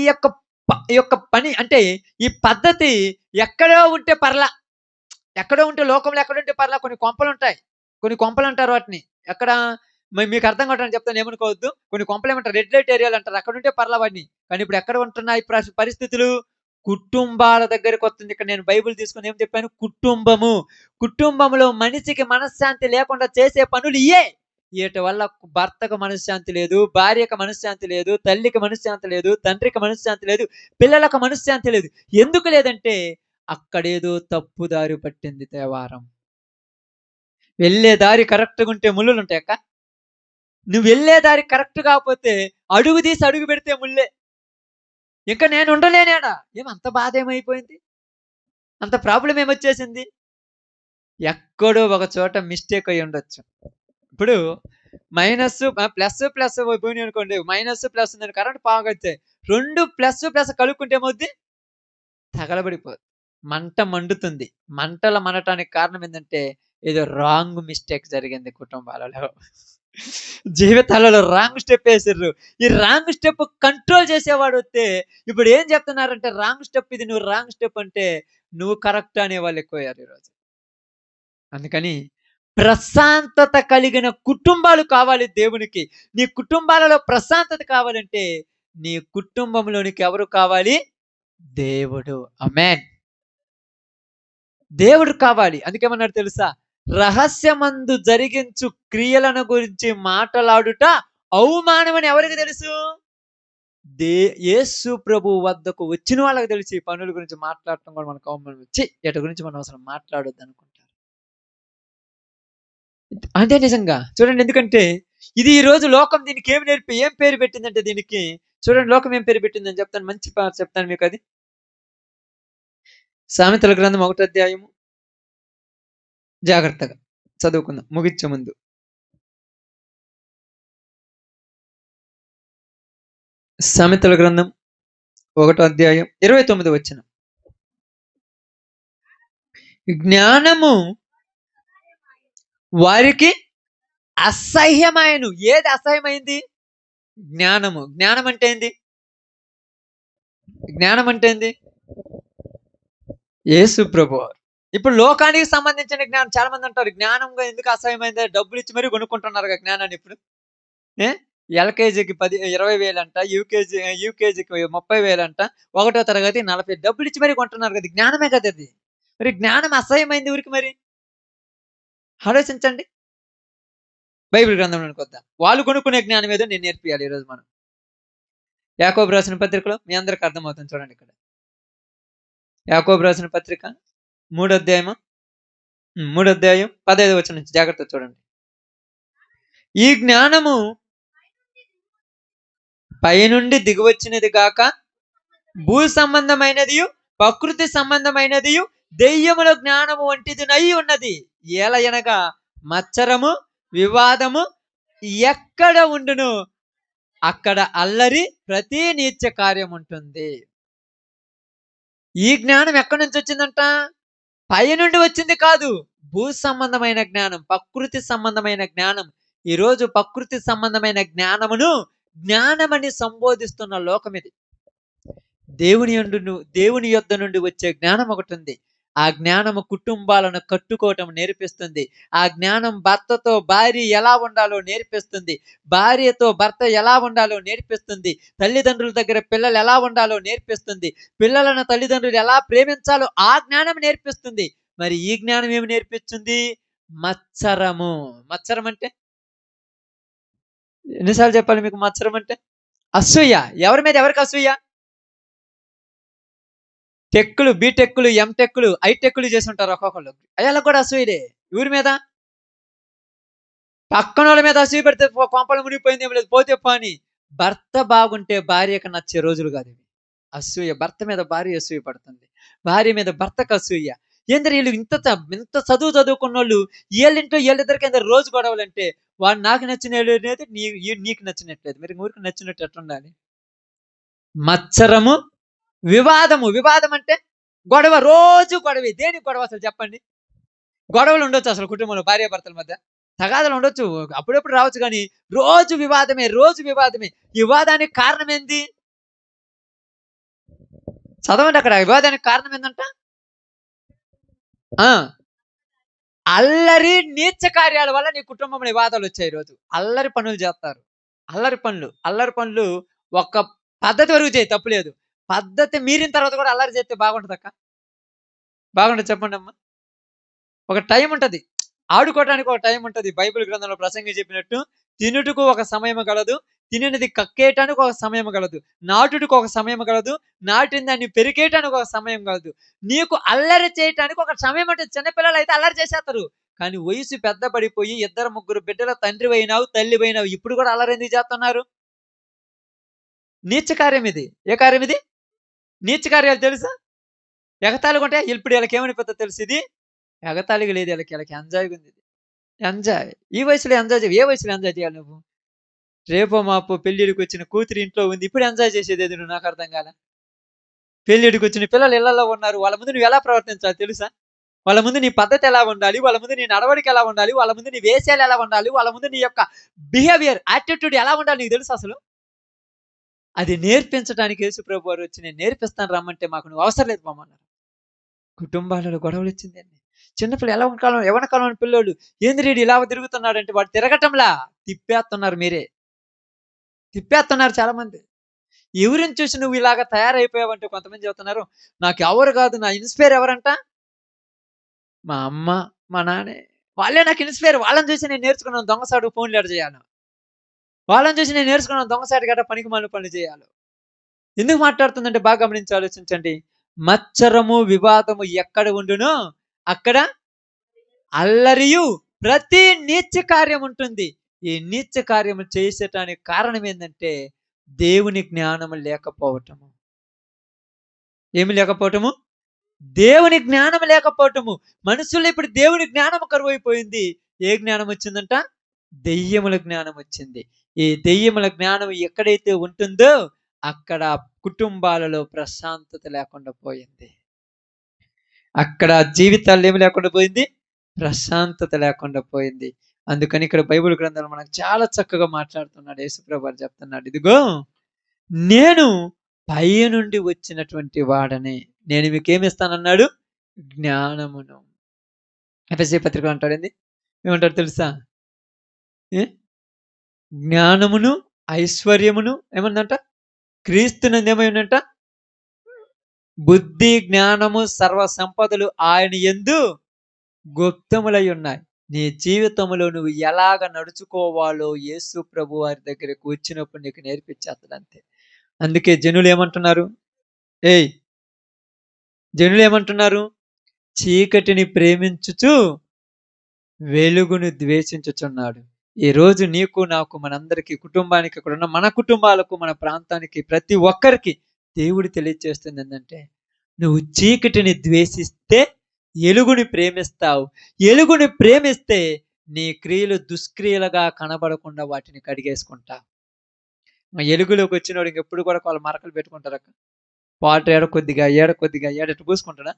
యొక్క పని అంటే ఈ పద్ధతి ఎక్కడో ఉంటే పర్లా, ఎక్కడో ఉంటే లోకంలో ఎక్కడుంటే పర్లా. కొన్ని కొంపలు ఉంటాయి, కొన్ని కొంపలు అంటారు వాటిని. ఎక్కడ మీకు అర్థం కావడానికి చెప్తాను, ఏమనుకోవద్దు. కొన్ని కొంపలు ఏమంటారు, రెడ్ లైట్ ఏరియాలు అంటారు. అక్కడ ఉంటే పర్లా వాడిని. కానీ ఇప్పుడు ఎక్కడ ఉంటున్నాయి పరిస్థితులు? కుటుంబాల దగ్గరకు వస్తుంది. ఇక్కడ నేను బైబిల్ తీసుకుని ఏం చెప్పాను? కుటుంబంలో మనిషికి మనశ్శాంతి లేకుండా చేసే పనులు ఇయే. వీటి వల్ల భర్తకు మనశ్శాంతి లేదు, భార్యకు మనశ్శాంతి లేదు, తల్లికి మనశ్శాంతి లేదు, తండ్రికి మనశ్శాంతి లేదు, పిల్లలకు మనశ్శాంతి లేదు. ఎందుకు లేదంటే అక్కడేదో తప్పుదారి పట్టింది తేవారం. వెళ్ళే దారి కరెక్ట్గా ఉంటే ముళ్ళులు ఉంటాయి అక్క. నువ్వు వెళ్ళే దారి కరెక్ట్ కాకపోతే అడుగు తీసి అడుగు పెడితే ముళ్ళే. ఇంకా నేను ఉండలేనేడా? ఏమంత బాధ ఏమైపోయింది? అంత ప్రాబ్లం ఏమొచ్చేసింది? ఎక్కడో ఒక చోట మిస్టేక్ అయి ఉండొచ్చు. ఇప్పుడు మైనస్ ప్లస్ పోయినాయి అనుకోండి, మైనస్ ప్లస్ ఉందని కరెంట్ బాగొచ్చాయి. 2 ప్లస్ కలుపుకుంటే ఏమవుద్ది? తగలబడిపోద్ది, మంట మండుతుంది. మంటలు మండటానికి కారణం ఏంటంటే ఏదో రాంగ్ మిస్టేక్ జరిగింది కుటుంబాలలో, జీవితాలలో రాంగ్ స్టెప్ వేసారు. ఈ రాంగ్ స్టెప్ కంట్రోల్ చేసేవాడు వస్తే ఇప్పుడు ఏం చెప్తున్నారంటే రాంగ్ స్టెప్ ఇది, నువ్వు రాంగ్ స్టెప్ అంటే నువ్వు కరెక్ట్ అనే వాళ్ళు ఎక్కువయ్యారు ఈరోజు. అందుకని ప్రశాంతత కలిగిన కుటుంబాలు కావాలి దేవునికి. నీ కుటుంబాలలో ప్రశాంతత కావాలంటే నీ కుటుంబంలోనికి ఎవరు కావాలి? దేవుడు. ఆమేన్. దేవుడు కావాలి. అందుకేమన్నాడు తెలుసా? రహస్యమందు జరిగించు క్రియలను గురించి మాట్లాడుట అవమానమని ఎవరికి తెలుసు? యేసు ప్రభు వద్దకు వచ్చిన వాళ్ళకి తెలిసి ఈ పనుల గురించి మాట్లాడటం కూడా మనకు అవమానం. వచ్చి ఎటు గురించి మనం అసలు మాట్లాడొద్దు అనుకుంటారు. అంటే నిజంగా చూడండి, ఎందుకంటే ఇది ఈ రోజు లోకం దీనికి ఏం పేరు పెట్టిందంటే దీనికి చూడండి, లోకం ఏం పేరు పెట్టిందని చెప్తాను. మంచి చెప్తాను మీకు. అది సామెతల గ్రంథం 1వ అధ్యాయము. జాగ్రత్తగా చదువుకుందాం ముగించే ముందు. సామెతల గ్రంథం 1వ అధ్యాయం 29వ వచనం. జ్ఞానము వారికి అసహ్యమైనను. ఏది అసహ్యమైంది? జ్ఞానము. జ్ఞానం అంటే ఏంది? జ్ఞానం అంటే ఏంది? యేసు ప్రభువారు. ఇప్పుడు లోకానికి సంబంధించిన జ్ఞానం చాలా మంది అంటారు, జ్ఞానంగా ఎందుకు అసహ్యమైంది? డబ్బులు ఇచ్చి మరీ కొనుక్కుంటున్నారు జ్ఞానాన్ని. ఇప్పుడు ఎల్కేజీకి 20,000 అంట, యూకేజీకి 30,000 అంట, 1వ తరగతి 40. డబ్బులు ఇచ్చి మరీ కొంటున్నారు కదా. జ్ఞానమే కదా అది. మరి జ్ఞానం అసహ్యమైంది ఊరికి. మరి ఆలోచించండి. బైబిల్ గ్రంథంలోనికి వద్దాం. వాళ్ళు కొనుక్కునే జ్ఞానం ఏదో నేను నేర్పియాలి ఈరోజు మనం. యాకోబు రాసిన పత్రికలో మీ అందరికి అర్థమవుతుంది చూడండి. ఇక్కడ యాకోబు రాసిన పత్రిక 3వ అధ్యాయము 3వ అధ్యాయం 15వ వచనం నుంచి జాగ్రత్తగా చూడండి. ఈ జ్ఞానము పైనుండి దిగివచ్చినది గాక భూ సంబంధమైనది ప్రకృతి సంబంధమైనది దెయ్యముల జ్ఞానము వంటిదినై ఉన్నది. ఏలయనగా మత్సరము వివాదము ఎక్కడ ఉండును అక్కడ అల్లరి ప్రతి నీచ కార్యం ఉంటుంది. ఈ జ్ఞానం ఎక్కడి నుంచి వచ్చిందంట? పైనుండి వచ్చింది కాదు, భూ సంబంధమైన జ్ఞానం, ప్రకృతి సంబంధమైన జ్ఞానం. ఈరోజు ప్రకృతి సంబంధమైన జ్ఞానమును జ్ఞానమని సంబోధిస్తున్న లోకం ఇది. దేవుని యొద్ద నుండి వచ్చే జ్ఞానం ఒకటి ఉంది. ఆ జ్ఞానము కుటుంబాలను కట్టుకోవటం నేర్పిస్తుంది. ఆ జ్ఞానం భర్తతో భార్య ఎలా ఉండాలో నేర్పిస్తుంది. భార్యతో భర్త ఎలా ఉండాలో నేర్పిస్తుంది. తల్లిదండ్రుల దగ్గర పిల్లలు ఎలా ఉండాలో నేర్పిస్తుంది. పిల్లలను తల్లిదండ్రులు ఎలా ప్రేమించాలో ఆ జ్ఞానం నేర్పిస్తుంది. మరి ఈ జ్ఞానం ఏమి నేర్పిస్తుంది? మత్సరము. మత్సరం అంటే ఎన్నిసార్లు చెప్పాలి మీకు? మత్సరం అంటే అసూయ. ఎవరి మీద ఎవరికి అసూయ? టెక్కులు, బీటెక్కులు, ఎంటెక్కులు, ఐటెక్కులు చేసి ఉంటారు ఒక్కొక్కళ్ళు. అయ్యాలకు కూడా అసూయలే. ఊరి మీద పక్కన వాళ్ళ మీద అసూయ పెడితే కొంపలు మునిగిపోయింది, ఏమి లేదు, పోతే పోని. భర్త బాగుంటే భార్యకు నచ్చే రోజులు కాదు ఇవి. అసూయ. భర్త మీద భార్య అసూయ పడుతుంది, భార్య మీద భర్తకు అసూయ. ఏంద్ర వీళ్ళు ఇంత చదువుకున్న వాళ్ళు వీళ్ళింటో వీళ్ళిద్దరికి రోజు గొడవలు అంటే వాడు నాకు నచ్చినట్లేదు, నీకు నచ్చినట్లేదు. మీరు ఊరికి నచ్చినట్టు ఎట్లుండాలి? మత్సరము వివాదము. వివాదం అంటే గొడవ, రోజు గొడవ. దేనికి గొడవ అసలు చెప్పండి? గొడవలు ఉండొచ్చు అసలు కుటుంబంలో భార్యాభర్తల మధ్య, తగాదాలు ఉండొచ్చు, అప్పుడప్పుడు రావచ్చు, కానీ రోజు వివాదమే, రోజు వివాదమే. వివాదానికి కారణం ఏంది? చదవండి అక్కడ. వివాదానికి కారణం ఏందంట? అల్లరి నీచ కార్యాల వల్ల నీ కుటుంబంలో వివాదాలు వచ్చాయి. ఈరోజు అల్లరి పనులు చేస్తారు. అల్లరి పనులు ఒక పద్ధతి వరకు చేయి, తప్పులేదు. పద్ధతి మీరిన తర్వాత కూడా అల్లరి చేస్తే బాగుంటుంది అక్క? బాగుంటుంది చెప్పండి అమ్మా. ఒక టైం ఉంటుంది, ఆడుకోవడానికి ఒక టైం ఉంటుంది. బైబిల్ గ్రంథంలో ప్రసంగి చెప్పినట్టు తినుటకు ఒక సమయం గలదు, తినినది కక్కేయటానికి ఒక సమయం గలదు, నాటుటకు ఒక సమయం గలదు, నాటిన దాన్ని పెరిగేయటానికి ఒక సమయం గలదు. నీకు అల్లరి చేయటానికి ఒక సమయం ఉంటుంది. చిన్నపిల్లలు అయితే అల్లరి చేసేస్తారు, కానీ వయసు పెద్ద పడిపోయి 2-3 బిడ్డల తండ్రి అయినావు, తల్లి అయినావు, ఇప్పుడు కూడా అల్లరి ఎందుకు చేస్తున్నారు? నీచ కార్యం ఇది. ఏ కార్యం ఇది? నీచ కార్యాలు తెలుసా? ఎగతాళిగా ఉంటే ఇప్పుడు వీళ్ళకి ఏమనిపోతుందో తెలుసు. ఇది ఎగతాళిగా లేదు, వీళ్ళకి ఎంజాయ్గా ఉంది. ఎంజాయ్. ఈ వయసులో ఎంజాయ్ చేయాలి. ఏ వయసులో ఎంజాయ్ చేయాలి నువ్వు? రేపో మాపో పెళ్ళిడికి వచ్చిన కూతురు ఇంట్లో ఉంది, ఇప్పుడు ఎంజాయ్ చేసేది ఏది? నువ్వు నాకు అర్థం కాలే. పెళ్ళిడికి వచ్చిన పిల్లలు ఇళ్లలో ఉన్నారు, వాళ్ళ ముందు నువ్వు ఎలా ప్రవర్తించాలి తెలుసా? వాళ్ళ ముందు నీ పద్ధతి ఎలా ఉండాలి, వాళ్ళ ముందు నీ నడవడిక ఎలా ఉండాలి, వాళ్ళ ముందు నీ వేషాలు ఎలా ఉండాలి, వాళ్ళ ముందు నీ యొక్క బిహేవియర్, యాటిట్యూడ్ ఎలా ఉండాలి నీకు తెలుసు అసలు? అది నేర్పించడానికి యేసు ప్రభు వారు వచ్చి నేను నేర్పిస్తాను రమ్మంటే మాకు నువ్వు అవసరం లేదు పోమన్నారు. కుటుంబాలలో గొడవలు వచ్చిందండి. చిన్నపిల్లలు ఎలా కాలం, ఎవరి కాలం పిల్లోడు ఏంది రీడు ఇలా తిరుగుతున్నాడు అంటే వాడు తిరగటంలా తిప్పేస్తున్నారు. మీరే తిప్పేస్తున్నారు చాలా మంది. ఎవరిని చూసి నువ్వు ఇలాగ తయారైపోయావంటే కొంతమంది చెబుతున్నారు, నాకు ఎవరు కాదు, నా ఇన్స్పైర్ ఎవరంట? మా అమ్మ, మా నాన్నే. వాళ్ళే నాకు ఇన్స్పైర్. వాళ్ళని చూసి నేను నేర్చుకున్నాను దొంగసాడు ఫోన్లు ఎడ చేయాలి. వాళ్ళని చూసి నేను నేర్చుకున్నాను దొంగసాటి గట్ట పనికి మాలిన పనులు చేయాలి. ఎందుకు మాట్లాడుతుందంటే బాగా గమనించి ఆలోచించండి. మత్సరము వివాదము ఎక్కడ ఉండునో అక్కడ అల్లరియు ప్రతి నీచ కార్యం ఉంటుంది. ఈ నీచ కార్యము చేసేటానికి కారణం ఏంటంటే దేవుని జ్ఞానము లేకపోవటము. ఏమి లేకపోవటము? దేవుని జ్ఞానం లేకపోవటము. మనుషుల్లో ఇప్పుడు దేవుని జ్ఞానం కరువైపోయింది. ఏ జ్ఞానం వచ్చిందంట? దెయ్యముల జ్ఞానం వచ్చింది. ఈ దెయ్యముల జ్ఞానం ఎక్కడైతే ఉంటుందో అక్కడ కుటుంబాలలో ప్రశాంతత లేకుండా పోయింది. అక్కడ జీవితాలు ఏమి లేకుండా పోయింది? ప్రశాంతత లేకుండా పోయింది. అందుకని ఇక్కడ బైబిల్ గ్రంథంలో మనకు చాలా చక్కగా మాట్లాడుతున్నాడు. యేసుప్రభు వారు చెప్తున్నాడు, ఇదిగో నేను పై నుండి వచ్చినటువంటి వాడని, నేను మీకేమిస్తానన్నాడు? జ్ఞానమును. ఎఫెసీ పత్రికలో అంటాడు ఏంది? ఏమంటాడు తెలుసా? జ్ఞానమును ఐశ్వర్యమును ఏమందంట? క్రీస్తునందు ఏమైందంట? బుద్ధి జ్ఞానము సర్వ సంపదలు ఆయన యందు గుప్తములై ఉన్నాయి. నీ జీవితంలో నువ్వు ఎలాగ నడుచుకోవాలో యేసు ప్రభు వారి దగ్గరకు వచ్చినప్పుడు నీకు నేర్పించేస్తాడు. అంతే. అందుకే జనులు ఏమంటున్నారు? ఏయ్, జనులు ఏమంటున్నారు? చీకటిని ప్రేమించుచు వెలుగును ద్వేషించుచున్నాడు. ఈ రోజు నీకు నాకు మనందరికీ కుటుంబానికి ఇక్కడ ఉన్న మన కుటుంబాలకు మన ప్రాంతానికి ప్రతి ఒక్కరికి దేవుడు తెలియజేస్తుంది ఏంటంటే, నువ్వు చీకటిని ద్వేషిస్తే ఎలుగుని ప్రేమిస్తావు. ఎలుగుని ప్రేమిస్తే నీ క్రియలు దుష్క్రియలుగా కనబడకుండా వాటిని కడిగేసుకుంటావు. ఎలుగులోకి వచ్చినోడు ఇంకెప్పుడు కూడా వాళ్ళు మరకలు పెట్టుకుంటారు. వాటర్ ఏడ కొద్దిగా ఏడట్టు పూసుకుంటాడా?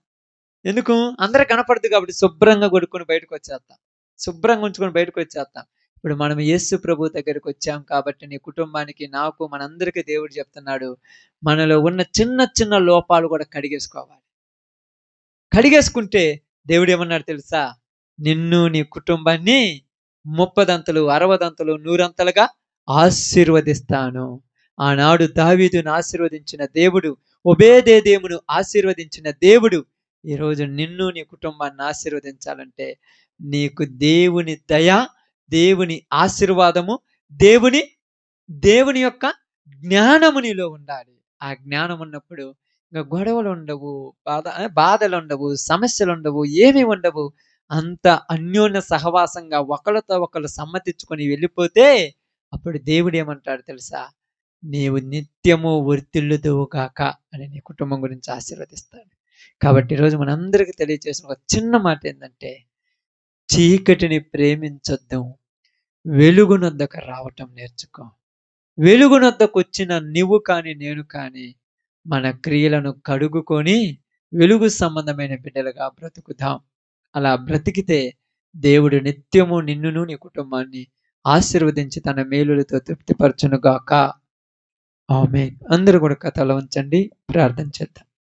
ఎందుకు? అందరికి కనపడదు కాబట్టి శుభ్రంగా కొడుకొని బయటకు వచ్చేస్తాం. శుభ్రంగా ఉంచుకొని బయటకు వచ్చేస్తాం. ఇప్పుడు మనం యేసు ప్రభు దగ్గరికి వచ్చాం కాబట్టి నీ కుటుంబానికి, నాకు, మనందరికీ దేవుడు చెప్తున్నాడు, మనలో ఉన్న చిన్న చిన్న లోపాలు కూడా కడిగేసుకోవాలి. కడిగేసుకుంటే దేవుడు ఏమన్నాడు తెలుసా? నిన్ను నీ కుటుంబాన్ని 30 60 100 ఆశీర్వదిస్తాను. ఆనాడు దావీదును ఆశీర్వదించిన దేవుడు, ఒబేదెదోమును ఆశీర్వదించిన దేవుడు ఈరోజు నిన్ను నీ కుటుంబాన్ని ఆశీర్వదించాలంటే నీకు దేవుని దయ, దేవుని ఆశీర్వాదము, దేవుని యొక్క జ్ఞానము నీలో ఉండాలి. ఆ జ్ఞానం ఉన్నప్పుడు ఇంకా గొడవలు ఉండవు, బాధలు ఉండవు, సమస్యలు ఉండవు, ఏమీ ఉండవు. అంత అన్యోన్య సహవాసంగా ఒకరితో ఒకరు సమ్మతించుకొని వెళ్ళిపోతే అప్పుడు దేవుడు ఏమంటాడు తెలుసా? నీవు నిత్యము వర్ధిల్లుదువుగాక అని నీ కుటుంబం గురించి ఆశీర్వదిస్తాడు. కాబట్టి ఈరోజు మనందరికీ తెలియజేసిన ఒక చిన్న మాట ఏంటంటే, చీకటిని ప్రేమించొద్దు, వెలుగునొద్దకు రావటం నేర్చుకో. వెలుగునొద్దకు వచ్చిన నువ్వు కానీ నేను కానీ మన క్రియలను కడుగుకొని వెలుగు సంబంధమైన బిడ్డలుగా బ్రతుకుదాం. అలా బ్రతికితే దేవుడు నిత్యము నిన్నును నీ కుటుంబాన్ని ఆశీర్వదించి తన మేలులతో తృప్తిపరచునుగాక. ఆమేన్. అందరూ కూడా కథలో ఉంచండి, ప్రార్థన చేద్దాం.